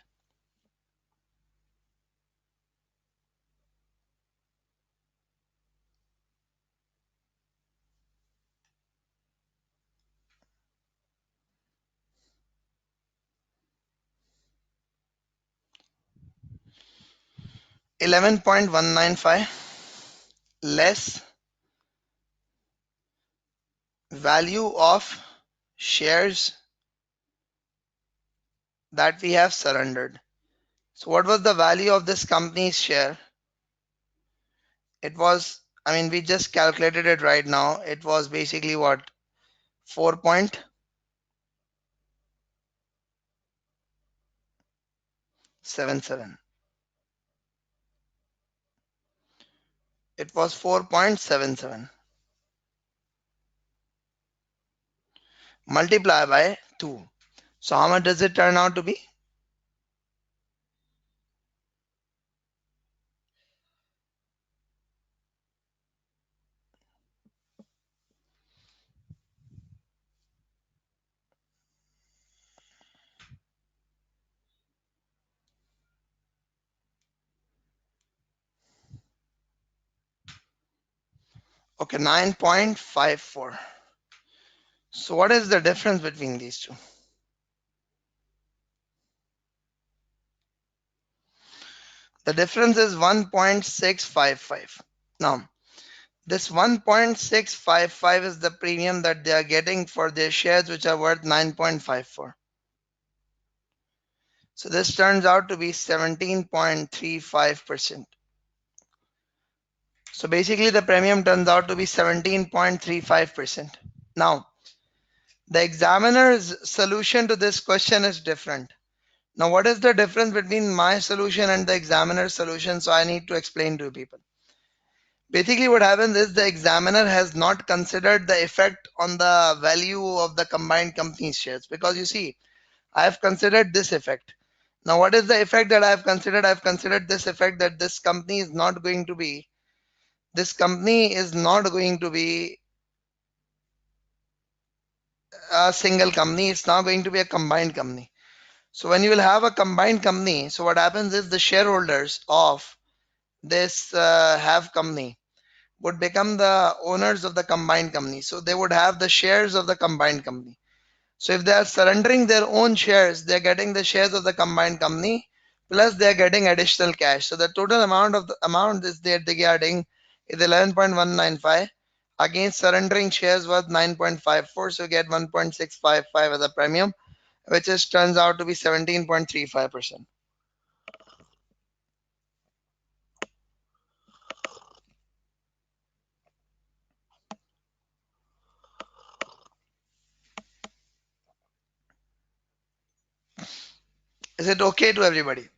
11.195 less value of shares that we have surrendered. So what was the value of this company's share? It was, I mean, we just calculated it right now. It was basically what? 4.77. It was 4.77. multiply by 2. So how much does it turn out to be? Okay, 9.54. So what is the difference between these two? The difference is 1.655. Now, this 1.655 is the premium that they are getting for their shares, which are worth 9.54. So this turns out to be 17.35%. So basically the premium turns out to be 17.35%. Now, the examiner's solution to this question is different. Now, what is the difference between my solution and the examiner's solution? So I need to explain to people. Basically, what happens is the examiner has not considered the effect on the value of the combined company's shares, because you see, I have considered this effect. Now, what is the effect that I have considered? I have considered this effect that this company is not going to be a single company. It's now going to be a combined company. So when you will have a combined company, so what happens is the shareholders of this have company would become the owners of the combined company. So they would have the shares of the combined company. So if they are surrendering their own shares, they're getting the shares of the combined company plus they're getting additional cash. So the total amount of the amount is they're getting is 11.195 against surrendering shares worth 9.54. So you get 1.655 as a premium, which is turns out to be 17.35%. Is it okay to everybody?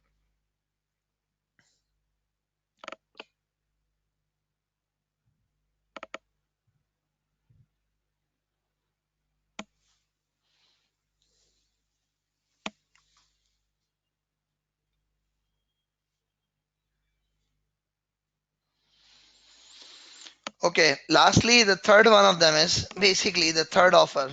Okay, lastly, the third one of them is basically the third offer.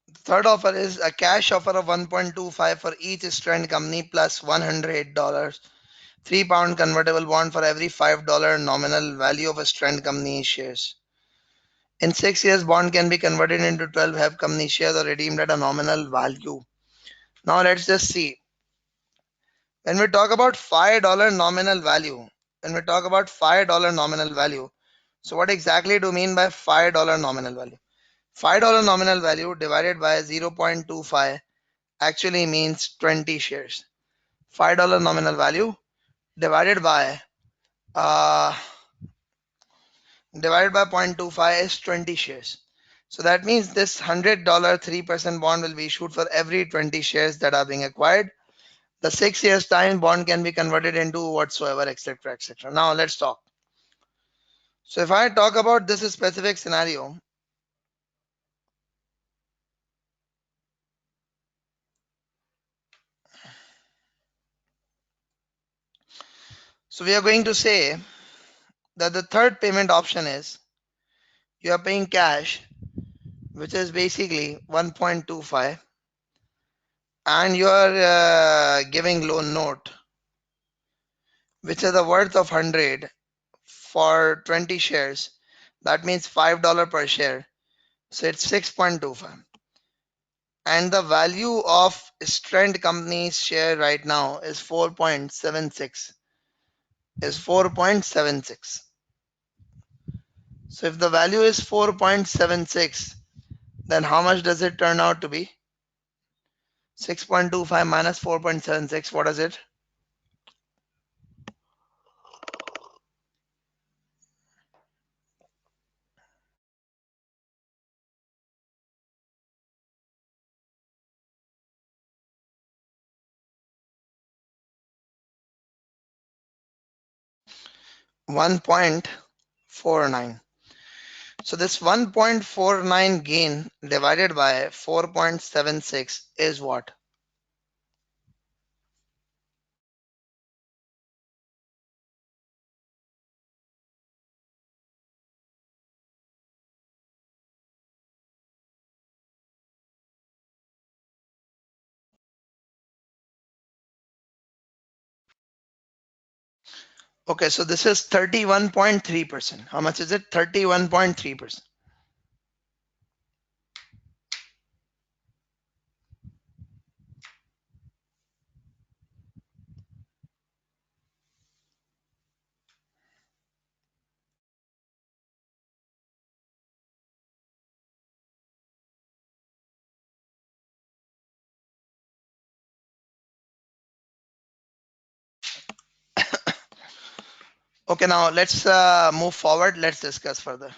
The third offer is a cash offer of 1.25 for each strand company plus $100, £3 convertible bond for every $5 nominal value of a strand company shares. In 6 years, bond can be converted into 12 have company shares or redeemed at a nominal value. Now let's just see. When we talk about $5 nominal value, when we talk about $5 nominal value, so what exactly do you mean by $5 nominal value? $5 nominal value divided by 0.25 actually means 20 shares. $5 nominal value divided by uh, divided by 0.25 is 20 shares. So that means this $100 3% bond will be issued for every 20 shares that are being acquired. The 6 years time bond can be converted into whatsoever, etc., etc. Now let's talk. So if I talk about this specific scenario, so we are going to say that the third payment option is you are paying cash, which is basically 1.25, and you are giving loan note, which is the worth of 100 for 20 shares. That means $5 per share. So it's 6.25. And the value of Strand Company's share right now is 4.76. Is 4.76. So if the value is 4.76, then how much does it turn out to be? 6.25 minus 4.76, what is it? 1.49. So this 1.49 gain divided by 4.76 is what? Okay, so this is 31.3%. How much is it? 31.3%. Okay, now let's move forward. Let's discuss further.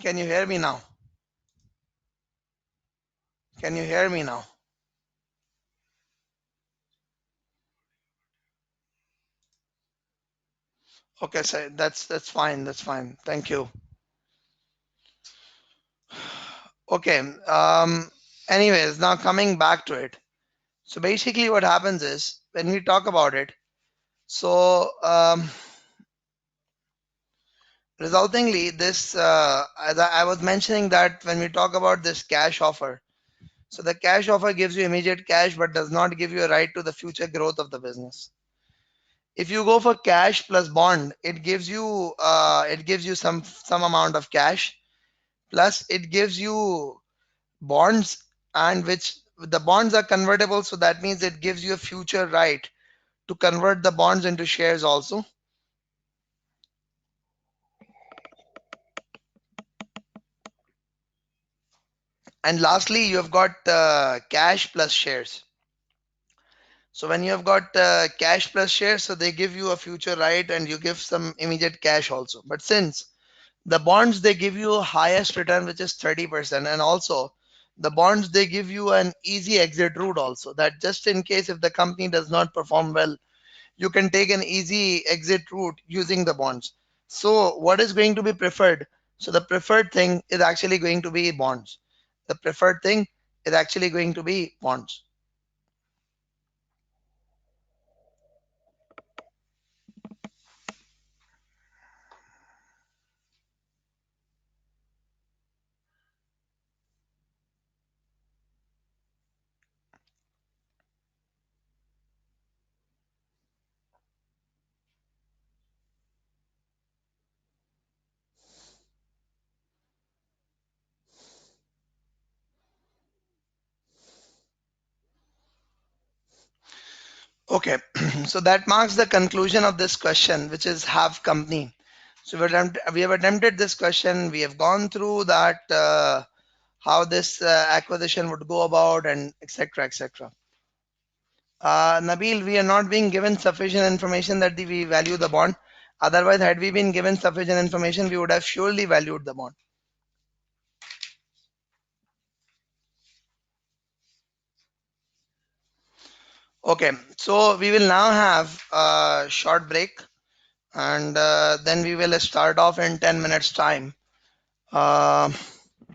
Can you hear me now? Can you hear me now? Okay, so that's fine. That's fine. Thank you. Okay. Anyways, now coming back to it. So basically, what happens is when we talk about it. So resultingly, this as I was mentioning that when we talk about this cash offer, so the cash offer gives you immediate cash, but does not give you a right to the future growth of the business. If you go for cash plus bond, it gives you some amount of cash, plus it gives you bonds, and which the bonds are convertible, so that means it gives you a future right to convert the bonds into shares also. And lastly, you have got cash plus shares. So when you have got cash plus shares, so they give you a future right and you give some immediate cash also. But since The bonds, they give you highest return, which is 30%, and also the bonds, they give you an easy exit route also, that just in case if the company does not perform well, you can take an easy exit route using the bonds. So what is going to be preferred? So the preferred thing is actually going to be bonds. The preferred thing is actually going to be bonds. Okay, so that marks the conclusion of this question, which is have company. So we have attempted this question. We have gone through that how this acquisition would go about, and etc. etc. Nabil, we are not being given sufficient information that we value the bond. Otherwise, had we been given sufficient information, we would have surely valued the bond. Okay, so we will now have a short break, and then we will start off in 10 minutes time. Uh,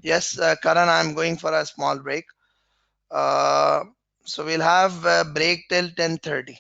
yes, Karan, I'm going for a small break. Uh, so we'll have a break till 10:30.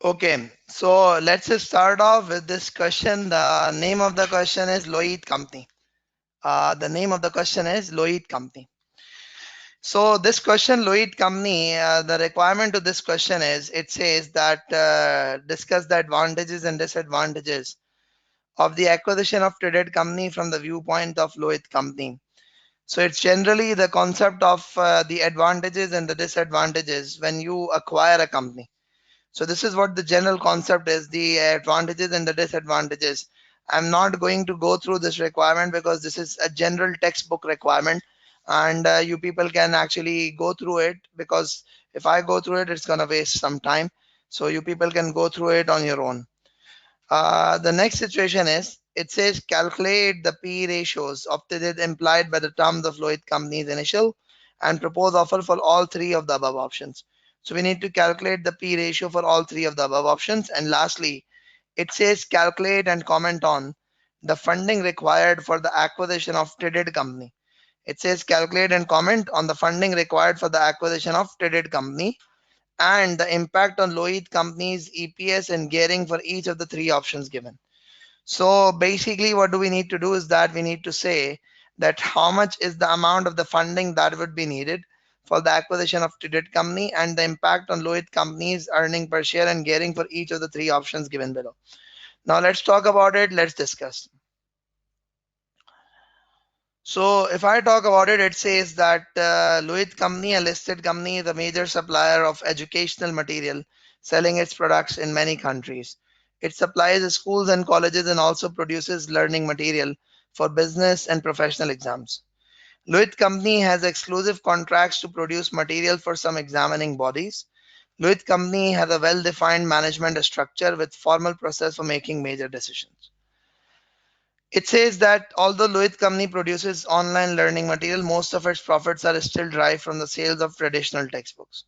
Okay, so let's just start off with this question. The name of the question is Lloyd Company. The name of the question is Lloyd Company. So this question, Lloyd Company, the requirement to this question is it says that discuss the advantages and disadvantages of the acquisition of traded company from the viewpoint of Lloyd Company. So it's generally the concept of the advantages and the disadvantages when you acquire a company. So this is what the general concept is, the advantages and the disadvantages. I'm not going to go through this requirement because this is a general textbook requirement, and you people can actually go through it, because if I go through it, it's going to waste some time. So you people can go through it on your own. The next situation is it says calculate the P ratios obtained implied by the terms of Lloyd Company's initial and proposed offer for all three of the above options. So we need to calculate the P ratio for all three of the above options. And lastly, it says calculate and comment on the funding required for the acquisition of traded company. It says calculate and comment on the funding required for the acquisition of traded company and the impact on Lloyd Company's EPS and gearing for each of the three options given. So basically what do we need to do is that we need to say that how much is the amount of the funding that would be needed for the acquisition of traded company and the impact on Lloyd Company's earning per share and gearing for each of the three options given below. Now let's talk about it. Let's discuss. So if I talk about it, it says that Lloyd Company, a listed company, is a major supplier of educational material, selling its products in many countries. It supplies schools and colleges and also produces learning material for business and professional exams. Lloyd Company has exclusive contracts to produce material for some examining bodies. Lloyd Company has a well-defined management structure with formal process for making major decisions. It says that although Lloyd Company produces online learning material, most of its profits are still derived from the sales of traditional textbooks.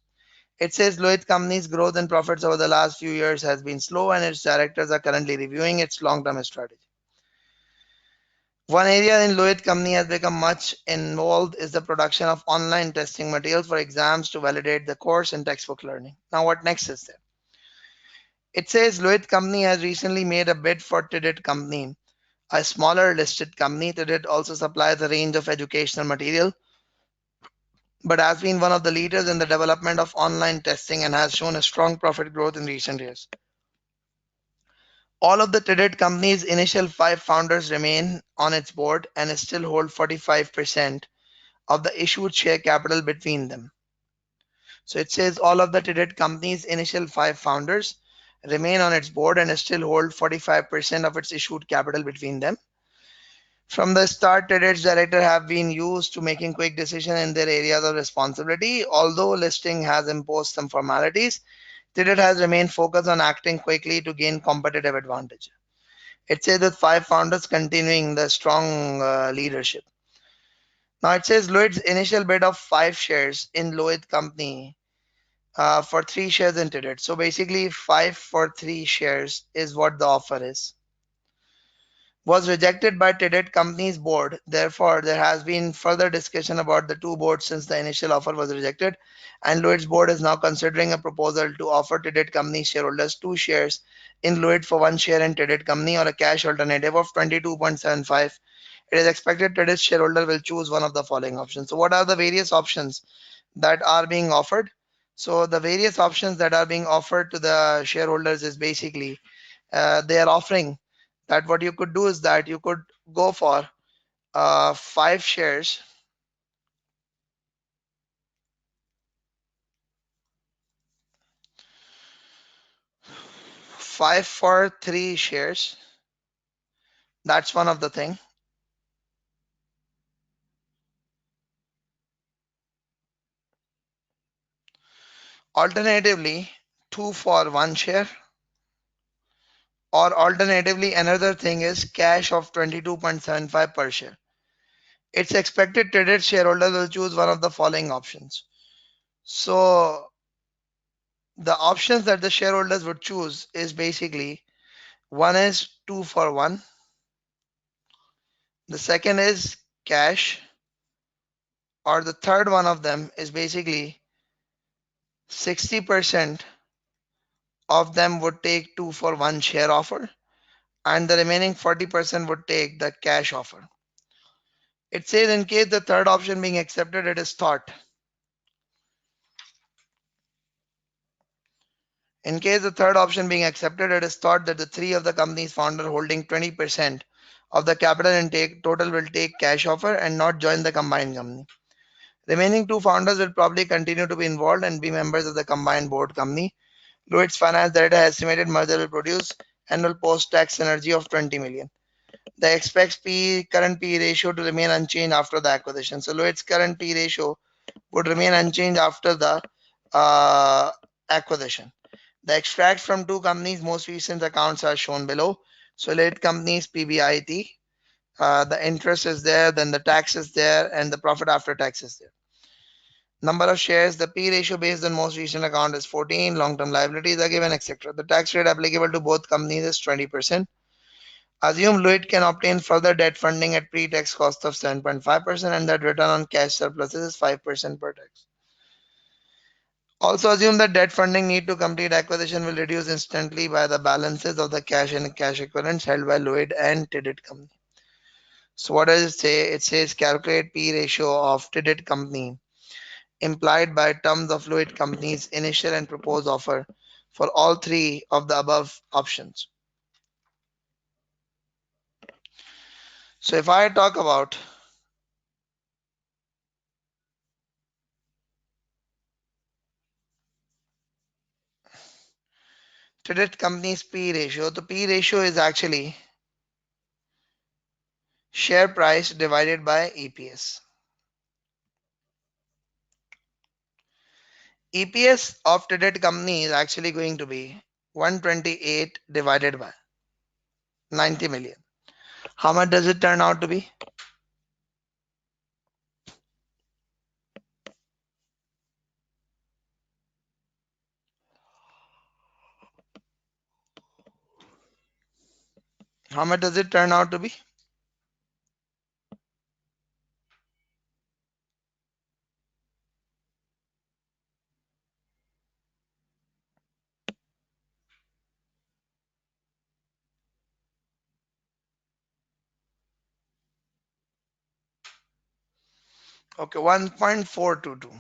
It says Lloyd Company's growth and profits over the last few years has been slow and its directors are currently reviewing its long-term strategy. One area in Lloyd Company has become much involved is the production of online testing materials for exams to validate the course and textbook learning. Now what next is there? It says Lloyd Company has recently made a bid for Tidit Company, a smaller listed company that it also supplies a range of educational material, but has been one of the leaders in the development of online testing and has shown a strong profit growth in recent years. All of the traded company's initial five founders remain on its board and still hold 45% of the issued share capital between them. So it says all of the traded company's initial five founders remain on its board and still hold 45% of its issued capital between them. From the start, Traders director have been used to making quick decisions in their areas of responsibility. Although listing has imposed some formalities, Traded has remained focused on acting quickly to gain competitive advantage. It says that five founders continuing the strong leadership. Now it says Lloyd's initial bid of 5 shares in Lloyd Company for 3 shares in Traded. So basically 5 for 3 shares is what the offer is, was rejected by Traded Company's board. Therefore, there has been further discussion about the two boards since the initial offer was rejected, and Lloyd's board is now considering a proposal to offer Traded Company shareholders 2 shares in Lloyd for 1 share in Traded Company or a cash alternative of 22.75. It is expected Traded shareholder will choose one of the following options. So what are the various options that are being offered? So the various options that are being offered to the shareholders is basically they are offering that what you could do is that you could go for 5 shares, 5 for 3 shares. That's one of the thing. Alternatively, 2 for 1 share, or alternatively another thing is cash of 22.75 per share. It's expected traded shareholders will choose one of the following options. So the options that the shareholders would choose is basically one is 2 for 1, the second is cash, or the third one of them is basically 60% of them would take 2-for-1 share offer, and the remaining 40% would take the cash offer. It says in case the third option being accepted, it is thought. In case the third option being accepted, it is thought that the three of the company's founder holding 20% of the capital intake total will take cash offer and not join the combined company. Remaining two founders will probably continue to be involved and be members of the combined board company. Lloyd's Finance Data estimated merger will produce annual post-tax synergy of 20 million. They expect current PE ratio to remain unchanged after the acquisition. So Lloyd's current PE ratio would remain unchanged after the acquisition. The extracts from two companies' most recent accounts are shown below. So Lloyd companies PBIT, the interest is there, then the tax is there, and the profit after tax is there. Number of shares, the P ratio based on most recent account is 14, long-term liabilities are given, etc. The tax rate applicable to both companies is 20%. Assume Lloyd can obtain further debt funding at pre-tax cost of 7.5% and that return on cash surpluses is 5% per tax. Also assume that debt funding need to complete acquisition will reduce instantly by the balances of the cash and cash equivalents held by Lloyd and Tidit company. So what does it say? It says calculate P ratio of Tidit company implied by terms of Lloyd company's initial and proposed offer for all three of the above options. So if I talk about Tidit company's P ratio, the P ratio is actually share price divided by EPS. EPS of Tidit company is actually going to be 128 divided by 90 million. How much does it turn out to be? How much does it turn out to be? Okay, 1.422.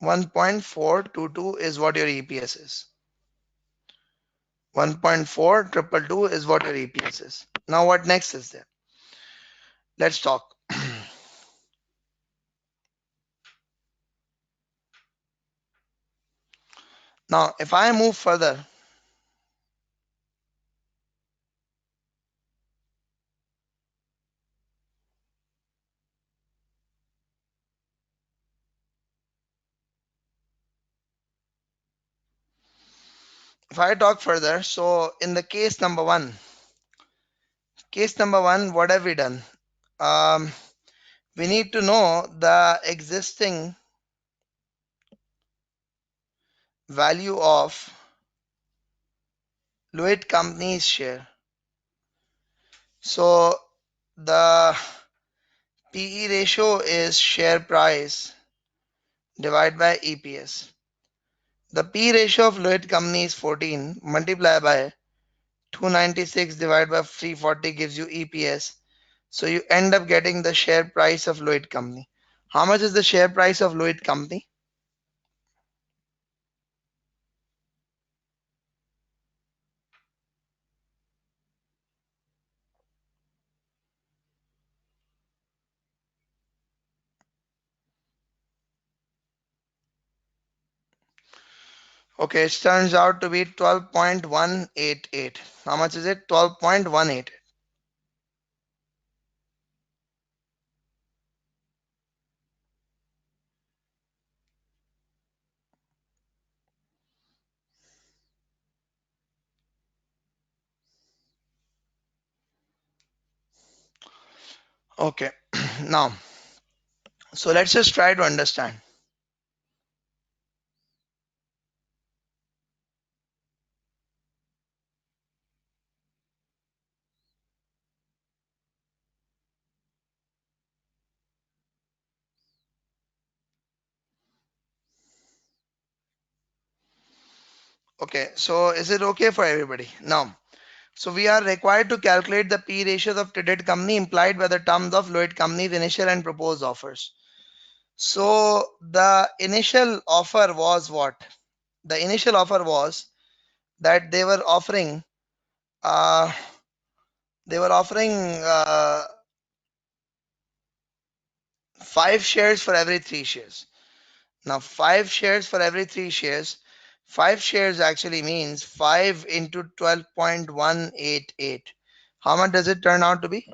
1.422 is what your EPS is. 1.4222 is what your EPS is. Now what next is there? Let's talk. Now if I move further, if I talk further, so in the case number one, what have we done? We need to know the existing value of Lloyd company's share. So the PE ratio is share price divided by EPS. The P ratio of Lloyd company is 14 multiplied by 296 divided by 340 gives you EPS. So you end up getting the share price of Lloyd company. How much is the share price of Lloyd company? Okay, it turns out to be 12.188. How much is it? 12.188. Okay, now, so let's just try to understand. Okay, so is it okay for everybody? Now, so we are required to calculate the P ratios of traded company implied by the terms of Lloyd Company's initial and proposed offers. So the initial offer was what? The initial offer was that uh, they were offering 5 shares for every 3 shares. Now 5 shares for every 3 shares. 5 shares actually means 5 into 12.188. How much does it turn out to be?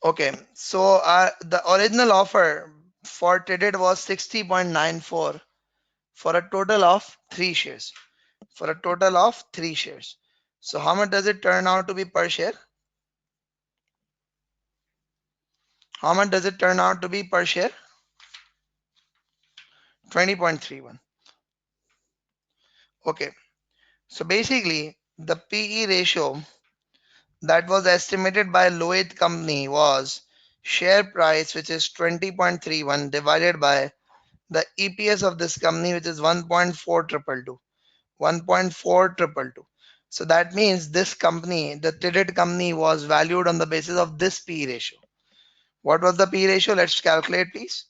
Okay, so the original offer for traded was 60.94 for a total of 3 shares. For a total of 3 shares. So how much does it turn out to be per share? How much does it turn out to be per share? 20.31. Okay, so basically the PE ratio that was estimated by Lloyd Company was share price, which is 20.31, divided by the EPS of this company, which is 1.4222. 1.4222. So that means this company, the traded company, was valued on the basis of this P ratio. What was the P ratio? Let's calculate, please.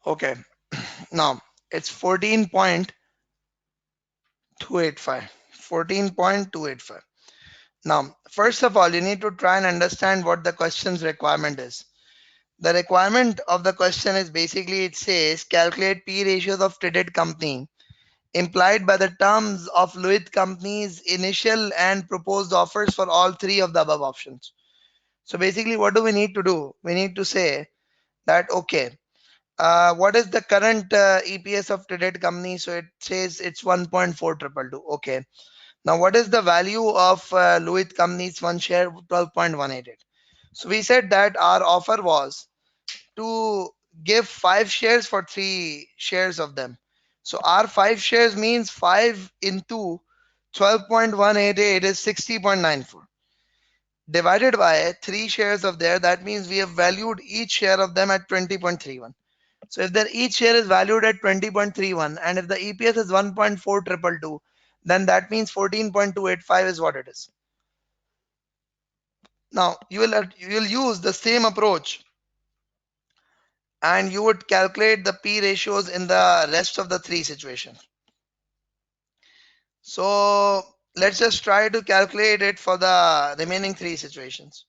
Okay, now it's 14.285. 14.285. Now, first of all, you need to try and understand what the question's requirement is. The requirement of the question is basically it says calculate P ratios of traded company implied by the terms of Lloyd Company's initial and proposed offers for all three of the above options. So basically, what do we need to do? We need to say that okay, what is the current EPS of traded company? So it says it's 1.4222. Okay. Now, what is the value of Lloyd Company's one share? 12.188. So we said that our offer was to give 5 shares for 3 shares of them. So our 5 shares means 5 into 12.188 is 60.94 divided by 3 shares of there. That means we have valued each share of them at 20.31. So if their each share is valued at 20.31 and if the EPS is 1.4222, then that means 14.285 is what it is. Now you will use the same approach and you would calculate the P ratios in the rest of the three situations. So let's just try to calculate it for the remaining three situations.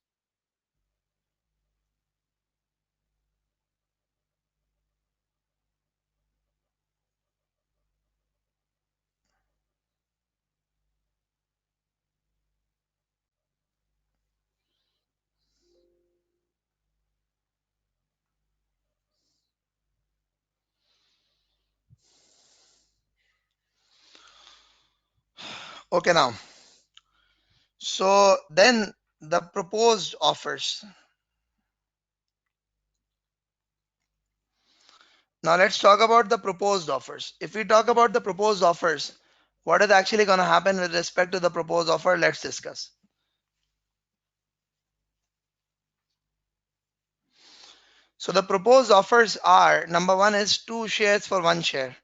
Okay, now. So then the proposed offers. Now let's talk about the proposed offers. If we talk about the proposed offers, what is actually going to happen with respect to the proposed offer? Let's discuss. So the proposed offers are, number one is 2 shares for 1 share.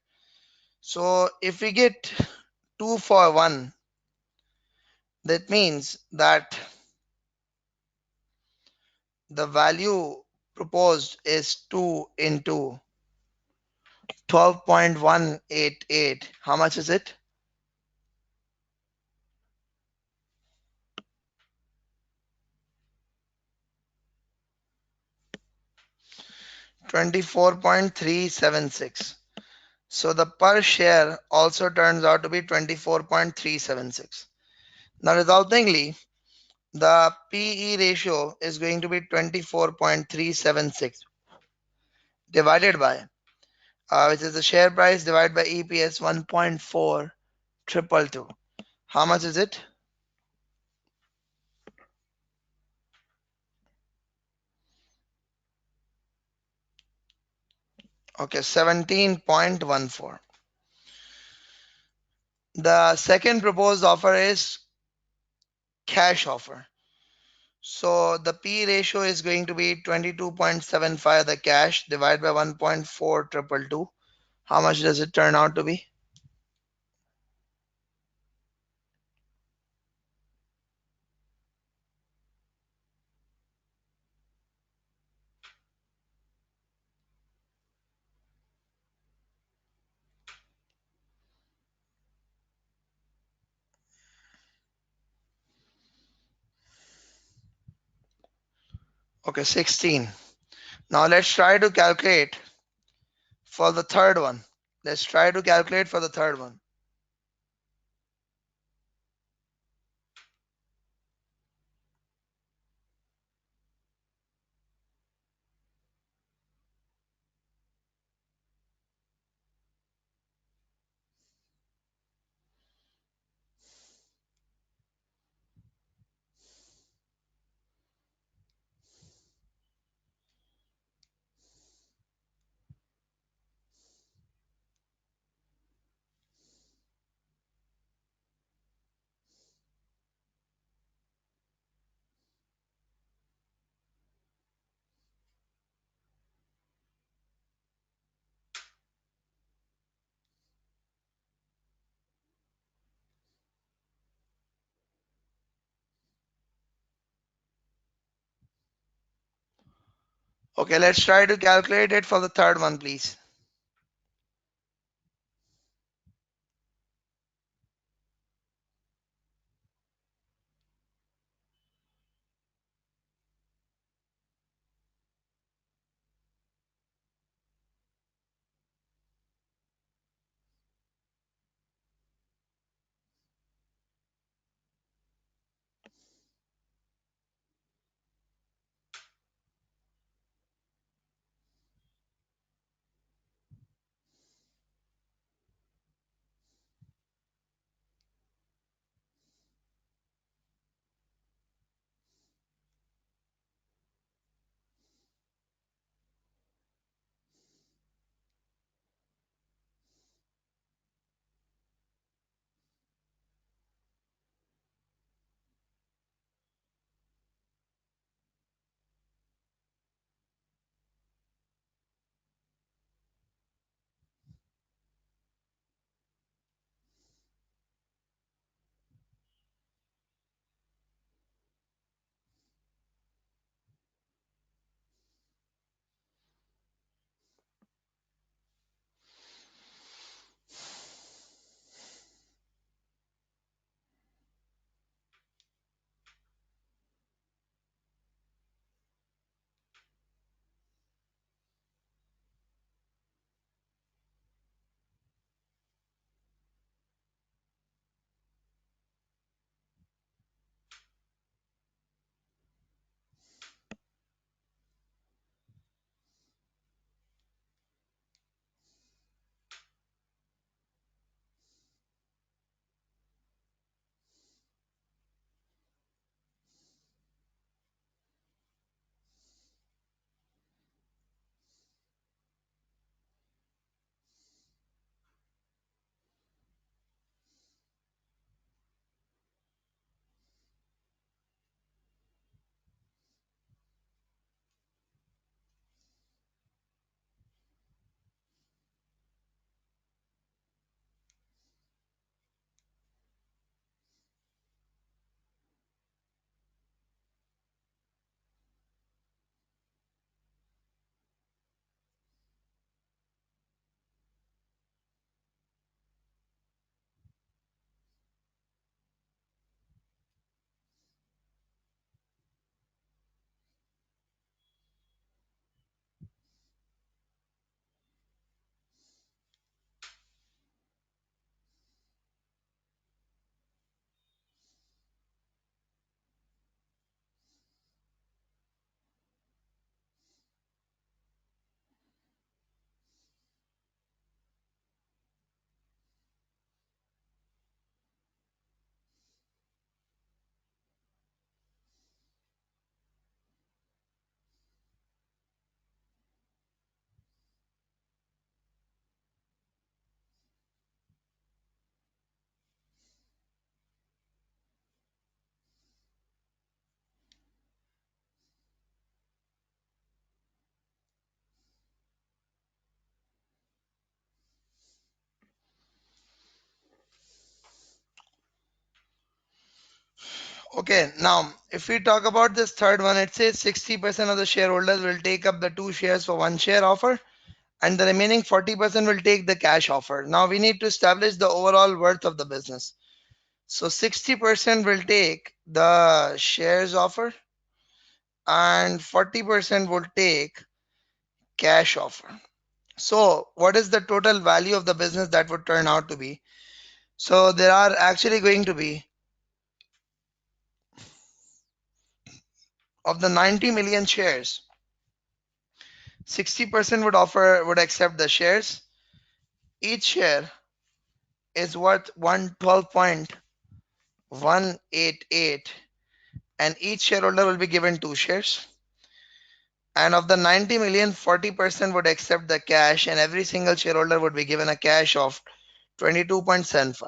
So if we get 2 for 1, that means that the value proposed is 2 into 12.188. How much is it? 24.376. So the per share also turns out to be 24.376. Now resultingly, the PE ratio is going to be 24.376 divided by, which is the share price divided by EPS 1.4222. How much is it? Okay, 17.14. The second proposed offer is cash offer. So the P ratio is going to be 22.75 the cash divided by 1.4222. How much does it turn out to be? Okay, 16. Now let's try to calculate for the third one. Let's try to calculate for the third one. Okay, let's try to calculate it for the third one, please. Okay, now if we talk about this third one, it says 60% of the shareholders will take up the two shares for one share offer, and the remaining 40% will take the cash offer. Now we need to establish the overall worth of the business. So 60% will take the shares offer and 40% will take cash offer. So what is the total value of the business that would turn out to be? So there are actually going to be, of the 90 million shares, 60% would accept the shares. Each share is worth 112.188, and each shareholder will be given two shares. And of the 90 million, 40% would accept the cash, and every single shareholder would be given a cash of 22.75.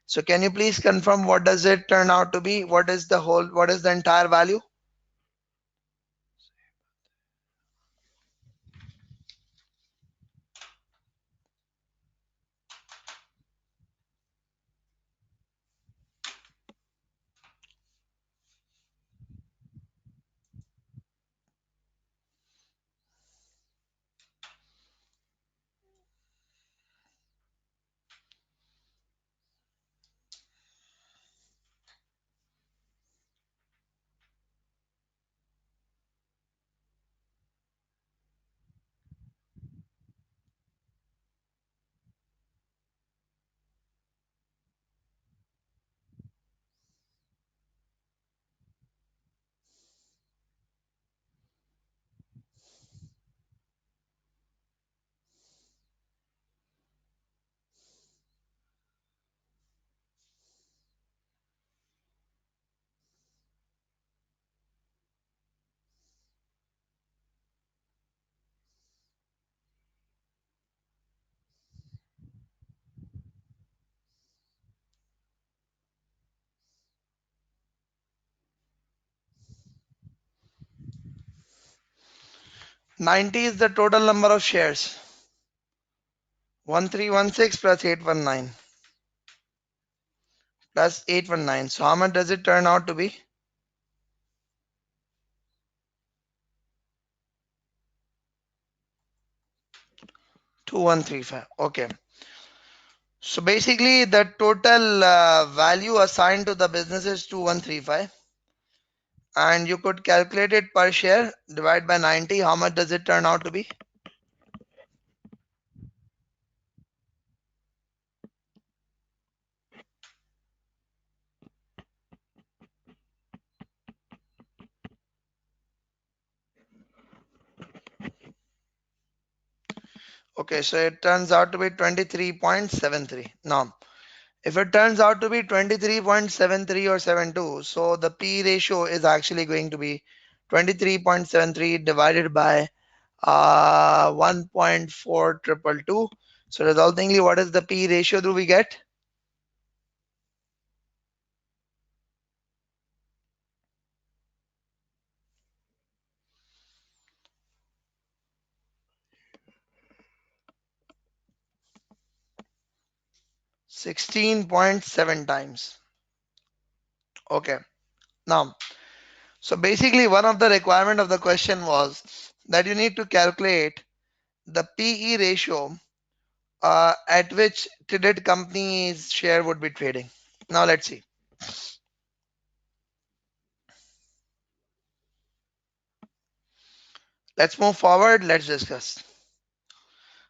So can you please confirm what does it turn out to be? What is the entire value? 90 is the total number of shares. 1316 plus 819 plus 819. So how much does it turn out to be? 2135. Okay. So basically the total value assigned to the business is 2135, and you could calculate it per share, divide by 90. How much does it turn out to be? Okay, so it turns out to be 23.73. Now, if it turns out to be 23.73 or 72, so the P ratio is actually going to be 23.73 divided by 1.4222. So resultingly, what is the P ratio do we get? 16.7 times. Okay. Now, so basically one of the requirement of the question was that you need to calculate the PE ratio at which traded company's share would be trading. Now let's see. Let's move forward. Let's discuss.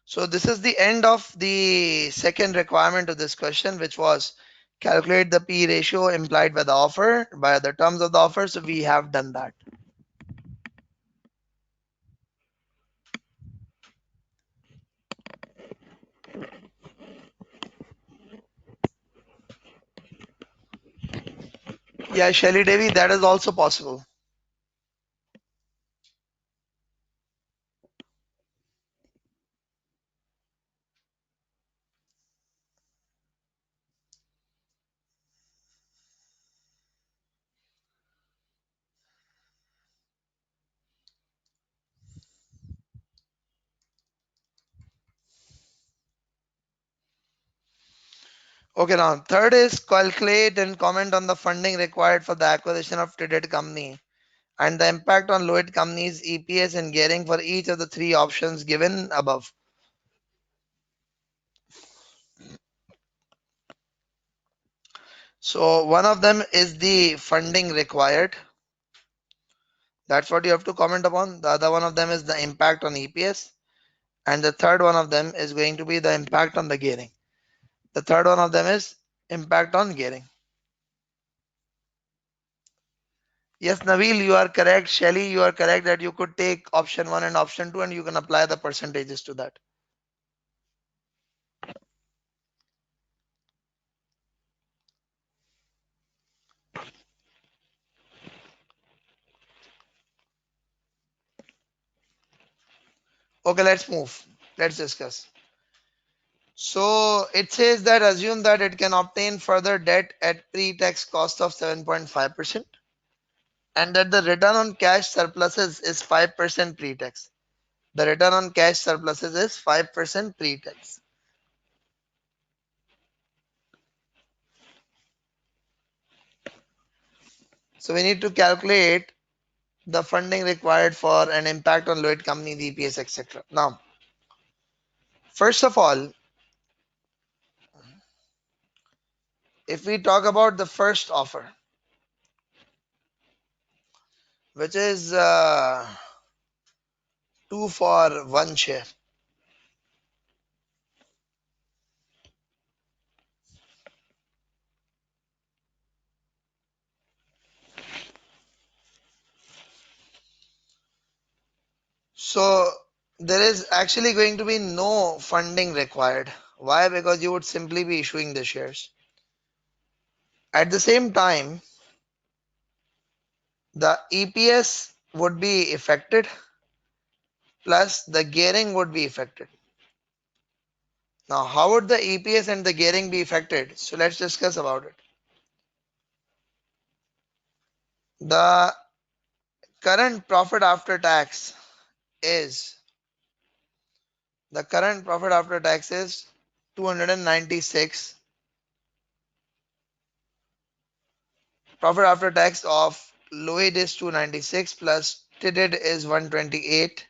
So this is the end of the second requirement of this question, which was calculate the P ratio implied by the offer, by the terms of the offer. So we have done that. Yeah, Shelly Devi, that is also possible. Okay, now third is calculate and comment on the funding required for the acquisition of traded company and the impact on Lloyd Company's EPS and gearing for each of the three options given above. So one of them is the funding required. That's what you have to comment upon. The other one of them is the impact on EPS. And the third one of them is going to be the impact on the gearing. The third one of them is impact on gearing. Yes, Nabil, you are correct. Shelly, you are correct that you could take option one and option two and you can apply the percentages to that. Okay, let's move. Let's discuss. So it says that assume that it can obtain further debt at pre-tax cost of 7.5% and that the return on cash surpluses is 5% pre-tax. The return on cash surpluses is 5% pre-tax. So we need to calculate the funding required for an impact on Lloyd Company, the EPS, etc. Now, first of all, if we talk about the first offer, which is 2 for 1 share. So there is actually going to be no funding required. Why? Because you would simply be issuing the shares. At the same time, the EPS would be affected plus the gearing would be affected. Now, how would the EPS and the gearing be affected? So let's discuss about it. The current profit after tax is the current profit after tax is 296. Profit after tax of Lloyd is 296 plus Tided is 128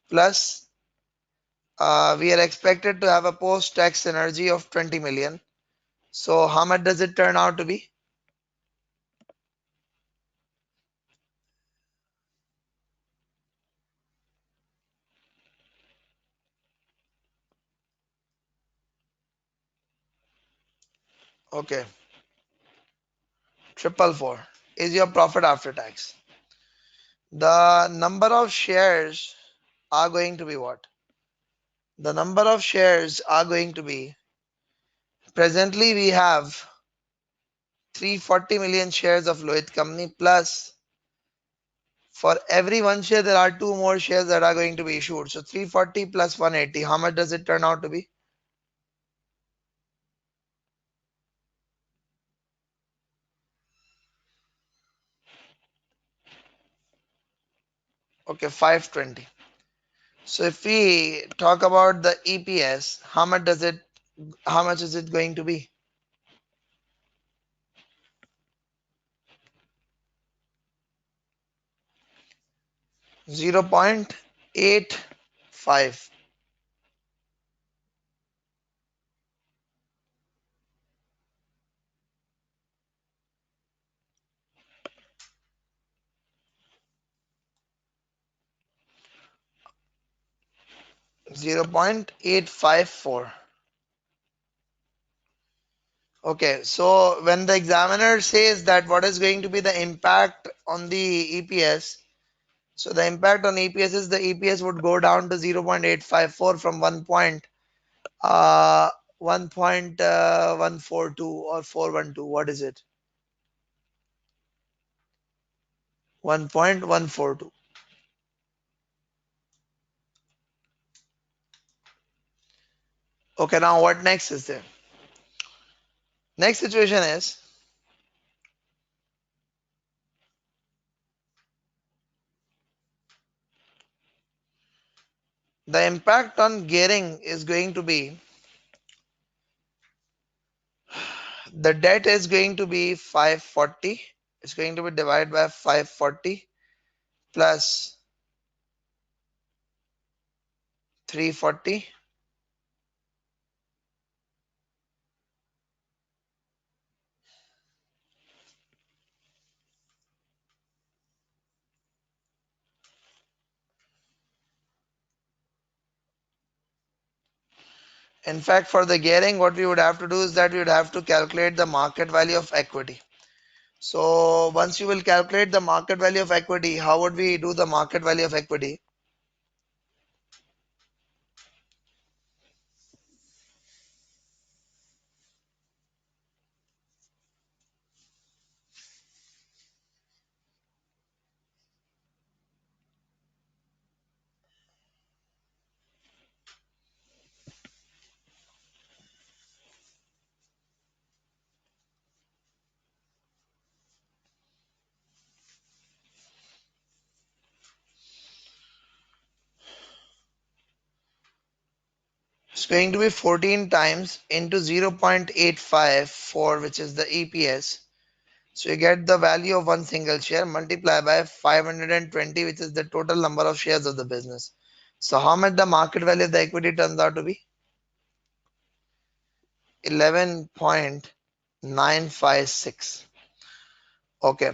plus we are expected to have a post-tax synergy of 20 million. So how much does it turn out to be? Okay, triple four is your profit after tax. The number of shares are going to be what? The number of shares are going to be presently we have 340 million shares of Lloyd Company plus for every one share there are two more shares that are going to be issued. So 340 plus 180, how much does it turn out to be? Okay, 520. So if we talk about the EPS, how much is it going to be? 0.85. 0.854. Okay, so when the examiner says that what is going to be the impact on the EPS, so the impact on EPS is the EPS would go down to 0.854 from 1.142 or 412. What is it? 1.142. Okay, now what next is there? Next situation is the impact on gearing is going to be The debt is going to be 540. It's going to be divided by 540 plus 340. In fact, for the gearing, what we would have to do is that we would have to calculate the market value of equity. So once you will calculate the market value of equity, how would we do the market value of equity? It's going to be 14 times into 0.854, which is the EPS. So you get the value of one single share multiplied by 520, which is the total number of shares of the business. So how much the market value of the equity turns out to be? 11.956. Okay.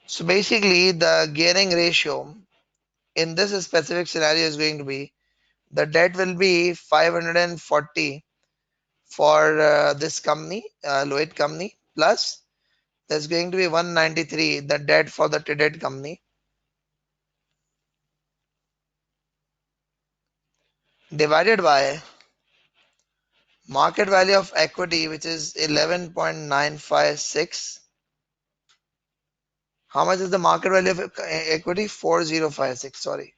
So basically the gearing ratio in this specific scenario is going to be the debt will be 540 for this company, Lloyd company, plus there's going to be 193, the debt for the traded company, divided by market value of equity, which is 11.956. How much is the market value of equity? 4056. Sorry.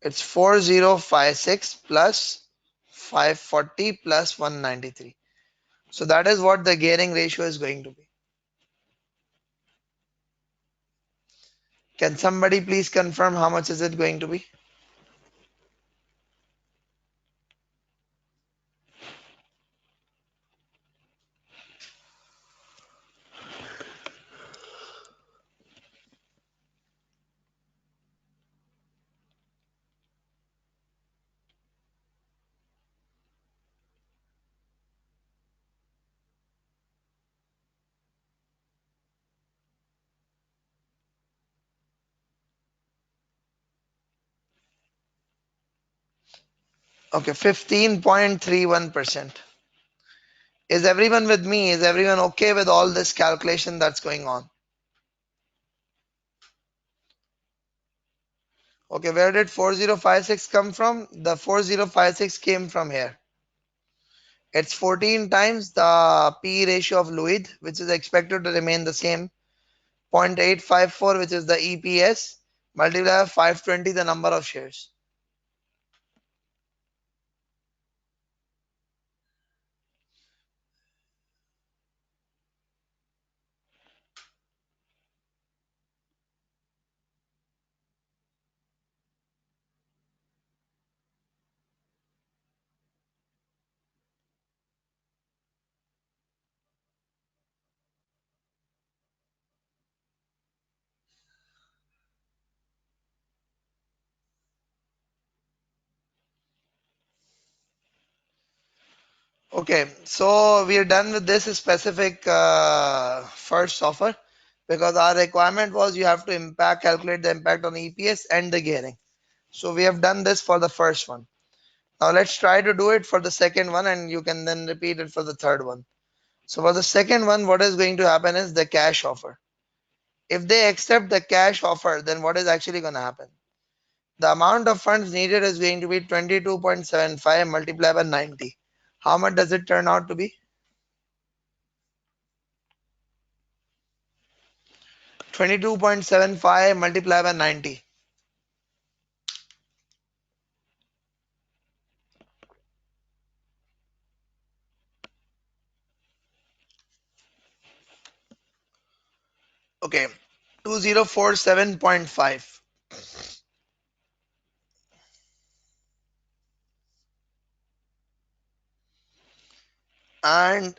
It's 4056 plus 540 plus 193. So that is what the gearing ratio is going to be. Can somebody please confirm how much is it going to be? Okay, 15.31%. Is everyone with me? Is everyone okay with all this calculation that's going on? Okay, where did 4056 come from? The 4056 came from here. It's 14 times the P ratio of Louis, which is expected to remain the same, 0.854, which is the EPS, multiplied by 520, the number of shares. Okay, so we are done with this specific first offer because our requirement was you have to calculate the impact on EPS and the gearing. So we have done this for the first one. Now let's try to do it for the second one and you can then repeat it for the third one. So for the second one, what is going to happen is the cash offer. If they accept the cash offer, then what is actually going to happen? The amount of funds needed is going to be 22.75 multiplied by 90. How much does it turn out to be? 22.75 multiplied by 90. Okay, 2047.5. and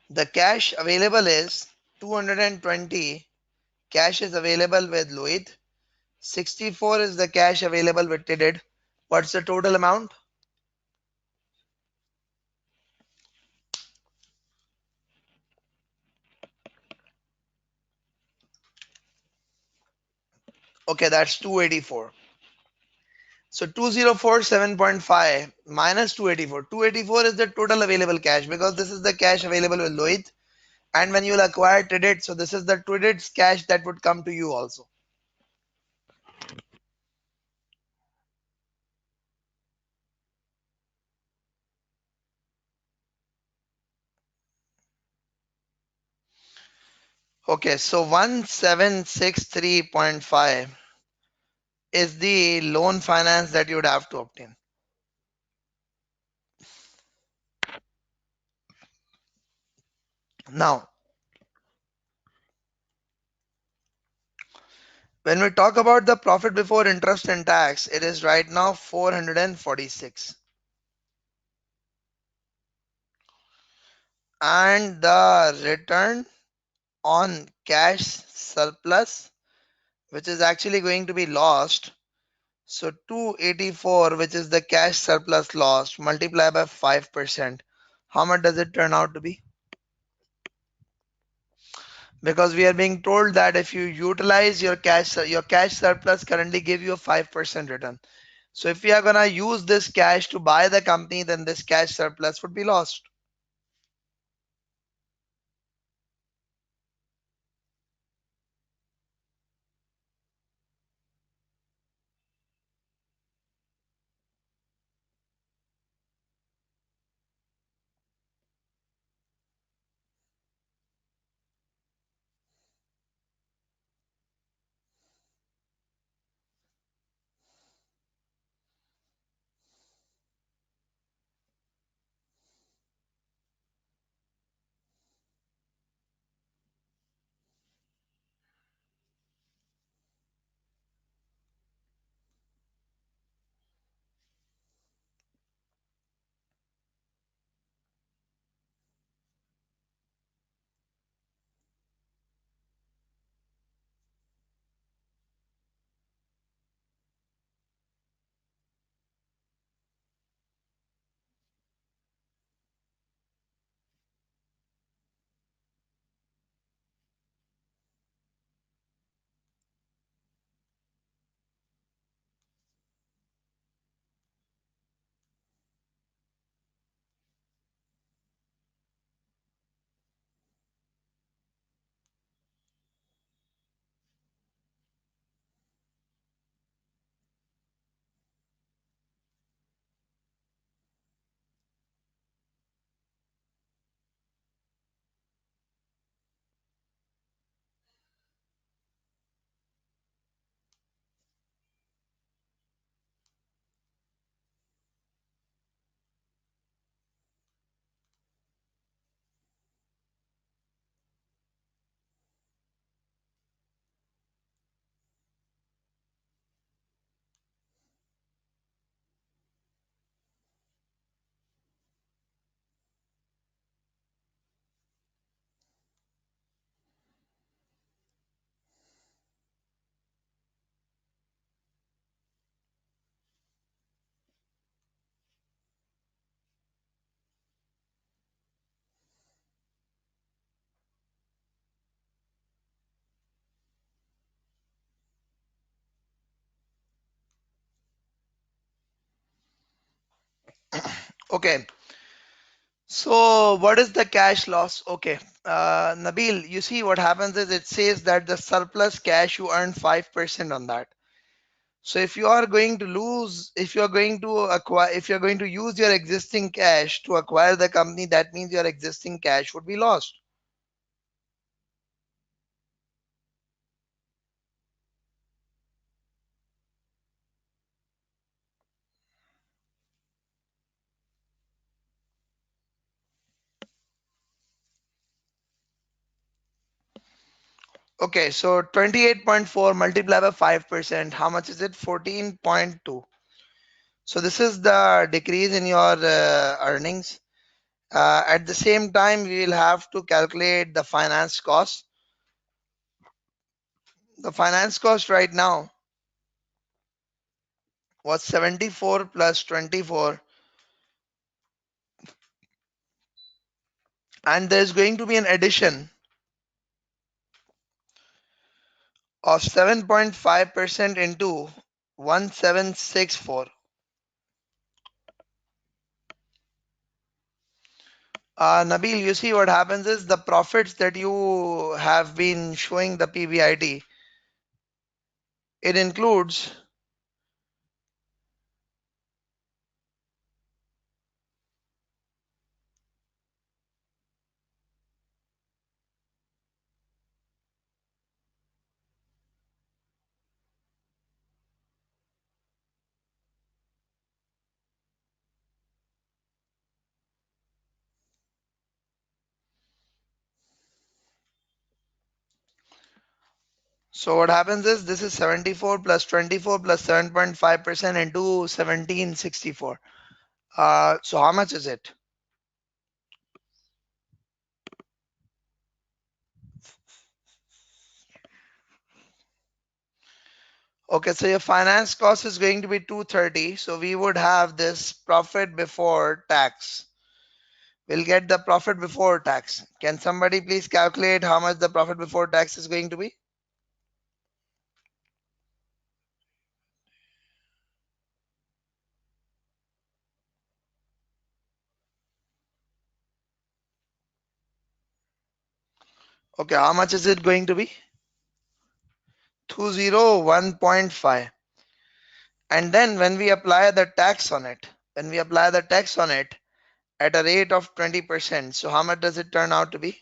the cash available is 220. Cash is available with Louis. 64 is the cash available with Tidid. What's the total amount? Okay, that's 284. So 2047.5 minus 284. 284 is the total available cash because this is the cash available with Louis. And when you'll acquire Tidid, so this is the Tidid's cash that would come to you also. Okay, so 1763.5 is the loan finance that you would have to obtain. Now, when we talk about the profit before interest and tax, it is right now 446. And the return on cash surplus, which is actually going to be lost. So 284, which is the cash surplus lost, multiply by 5%. How much does it turn out to be? Because we are being told that if you utilize your cash surplus currently give you a 5% return. So if we are gonna use this cash to buy the company, then this cash surplus would be lost. Okay, so what is the cash loss? Okay, Nabil, you see what happens is it says that the surplus cash you earn 5% on that. So if you are going to lose, if you are going to acquire, if you are going to use your existing cash to acquire the company, that means your existing cash would be lost. Okay, so 28.4 multiplied by 5%, how much is it? 14.2. So this is the decrease in your earnings. At the same time, we will have to calculate the finance cost. The finance cost right now was 74 plus 24, and there's going to be an addition of 7.5% into 1764. Nabil, you see what happens is the profits that you have been showing the PBIT, it includes. So what happens is this is 74 plus 24 plus 7.5% into 1764. So how much is it? Okay, so your finance cost is going to be 230. So we would have this profit before tax. We'll get the profit before tax. Can somebody please calculate how much the profit before tax is going to be? Okay, how much is it going to be? 201.5. And then when we apply the tax on it, when we apply the tax on it at a rate of 20%, so how much does it turn out to be?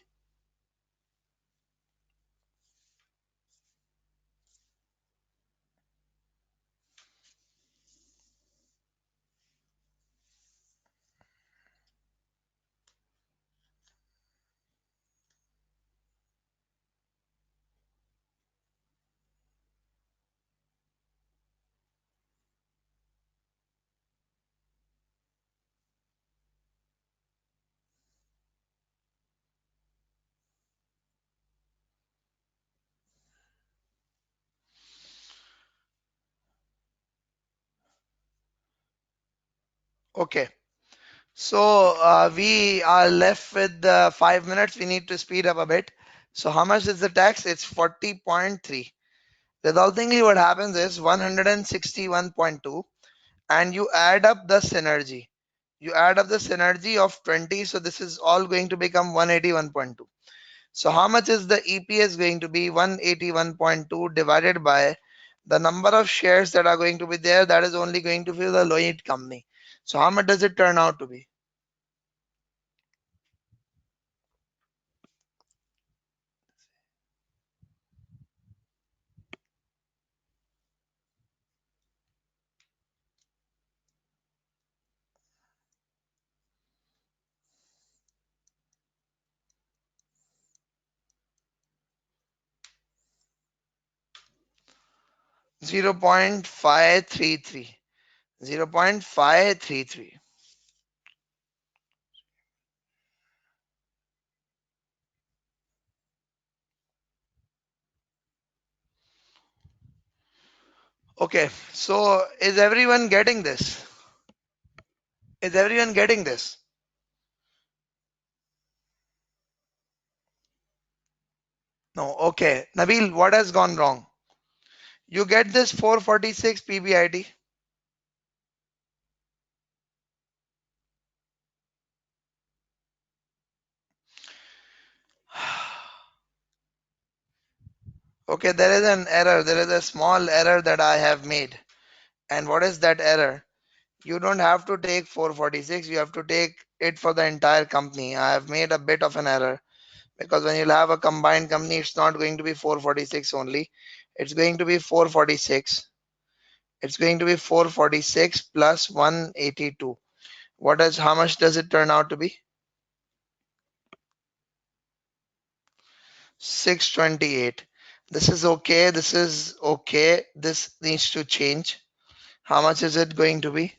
Okay, so we are left with 5 minutes. We need to speed up a bit. So how much is the tax? It's 40.3. Resultingly, what happens is 161.2, and you add up the synergy. You add up the synergy of 20, so this is all going to become 181.2. So how much is the EPS going to be? 181.2 divided by the number of shares that are going to be there. That is only going to be the Lloyd company. So how much does it turn out to be? 0.533. 0.533. Okay, so is everyone getting this? Is everyone getting this? No. Okay. Nabil, what has gone wrong? You get this 446 PBIT. Okay, there is an error. There is a small error that I have made. And what is that error? You don't have to take 446. You have to take it for the entire company. I have made a bit of an error because when you'll have a combined company, it's not going to be 446 only. It's going to be 446. It's going to be 446 plus 182. How much does it turn out to be? 628. This is okay. This is okay. This needs to change. How much is it going to be?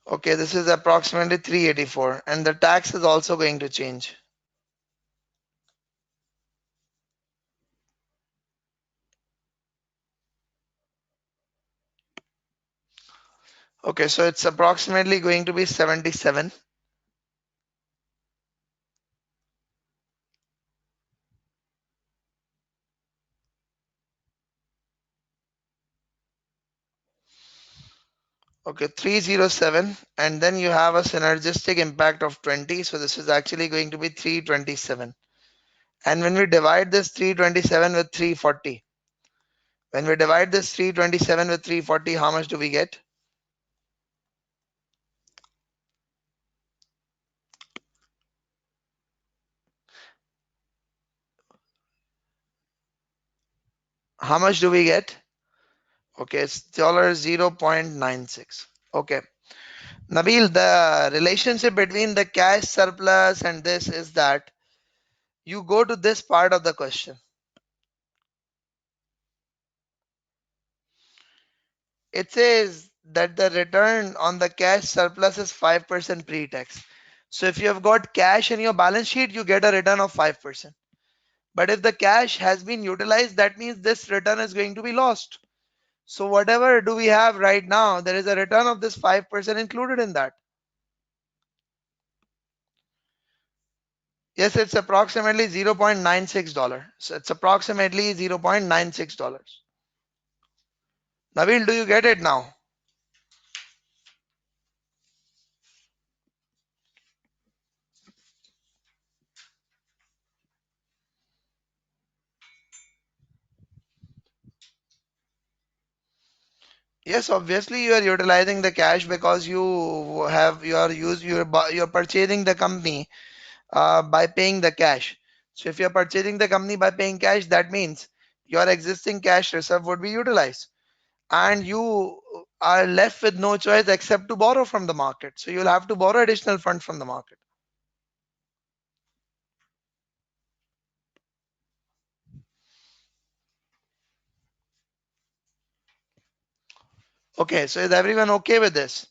Okay, this is approximately 384, and the tax is also going to change. Okay, so it's approximately going to be 77. Okay, 307, and then you have a synergistic impact of 20, so this is actually going to be 327. And when we divide this 327 with 340, when we divide this 327 with 340, how much do we get? How much do we get? Okay, it's $0.96. Okay. Nabil, the relationship between the cash surplus and this is that you go to this part of the question. It says that the return on the cash surplus is 5% pre-tax. So if you have got cash in your balance sheet, you get a return of 5%. But if the cash has been utilized, that means this return is going to be lost. So whatever do we have right now, there is a return of this 5% included in that. Yes, it's approximately $0.96. So it's approximately $0.96. Nabil, do you get it now? Yes, obviously you are utilizing the cash because you're purchasing the company by paying the cash. So if you're purchasing the company by paying cash, that means your existing cash reserve would be utilized, and you are left with no choice except to borrow from the market. So you'll have to borrow additional funds from the market. Okay, so is everyone okay with this?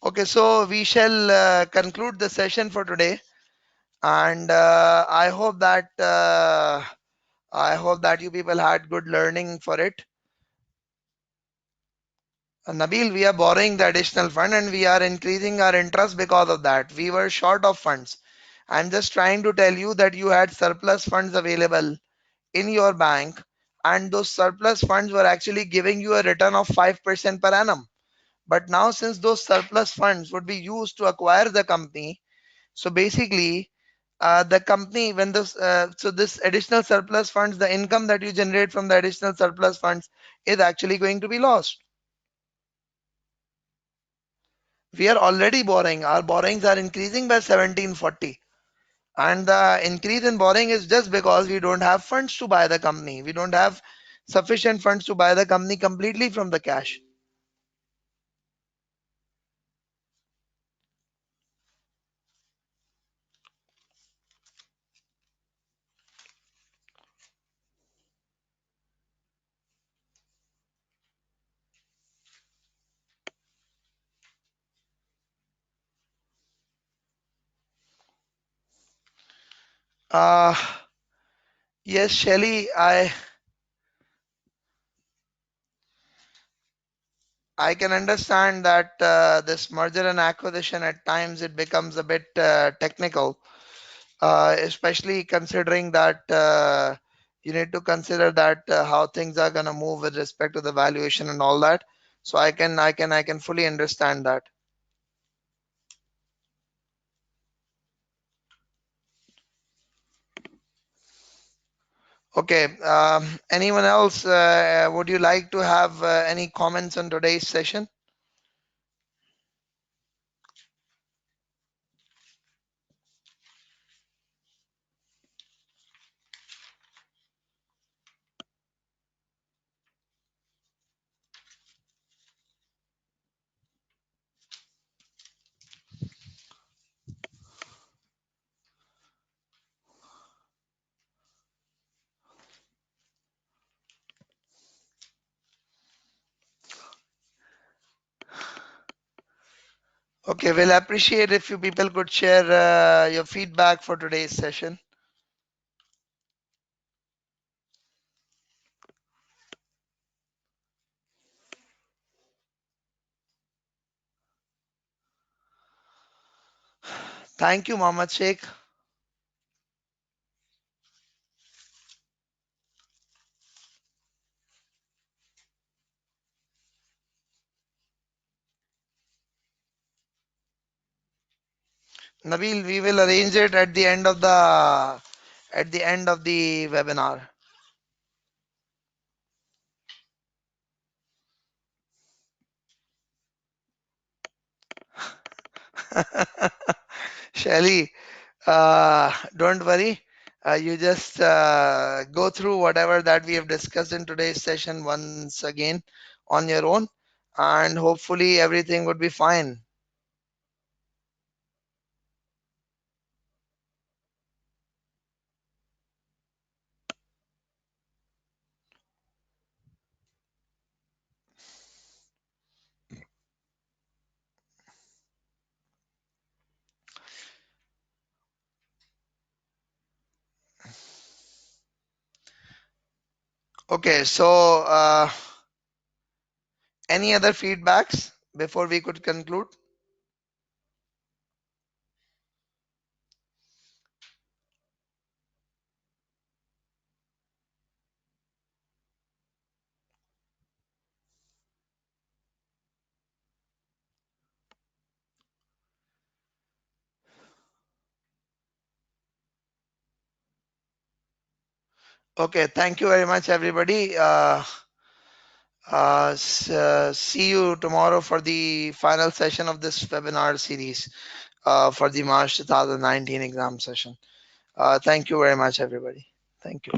Okay, so we shall conclude the session for today, and I hope that you people had good learning for it. Nabil, we are borrowing the additional fund and we are increasing our interest because of that. We were short of funds. I'm just trying to tell you that you had surplus funds available in your bank, and those surplus funds were actually giving you a return of 5% per annum. But now, since those surplus funds would be used to acquire the company, so basically, the company, when this additional surplus funds, the income that you generate from the additional surplus funds is actually going to be lost. We are already borrowing. Our borrowings are increasing by 1740. And the increase in borrowing is just because we don't have funds to buy the company. We don't have sufficient funds to buy the company completely from the cash. Uh, yes, Shelly, I can understand that this merger and acquisition at times it becomes a bit technical, especially considering that you need to consider that how things are going to move with respect to the valuation and all that. So I can fully understand that. Okay. Anyone else? Would you like to have any comments on today's session? Okay, we'll appreciate if you people could share your feedback for today's session. Thank you, Mohammed Sheikh. Nabil, we will arrange it at the end of the webinar. Shelly, don't worry. You just go through whatever that we have discussed in today's session once again on your own, and hopefully everything would be fine. Okay, so any other feedbacks before we could conclude? Okay, thank you very much, everybody. See you tomorrow for the final session of this webinar series for the March 2019 exam session. Thank you very much, everybody. Thank you.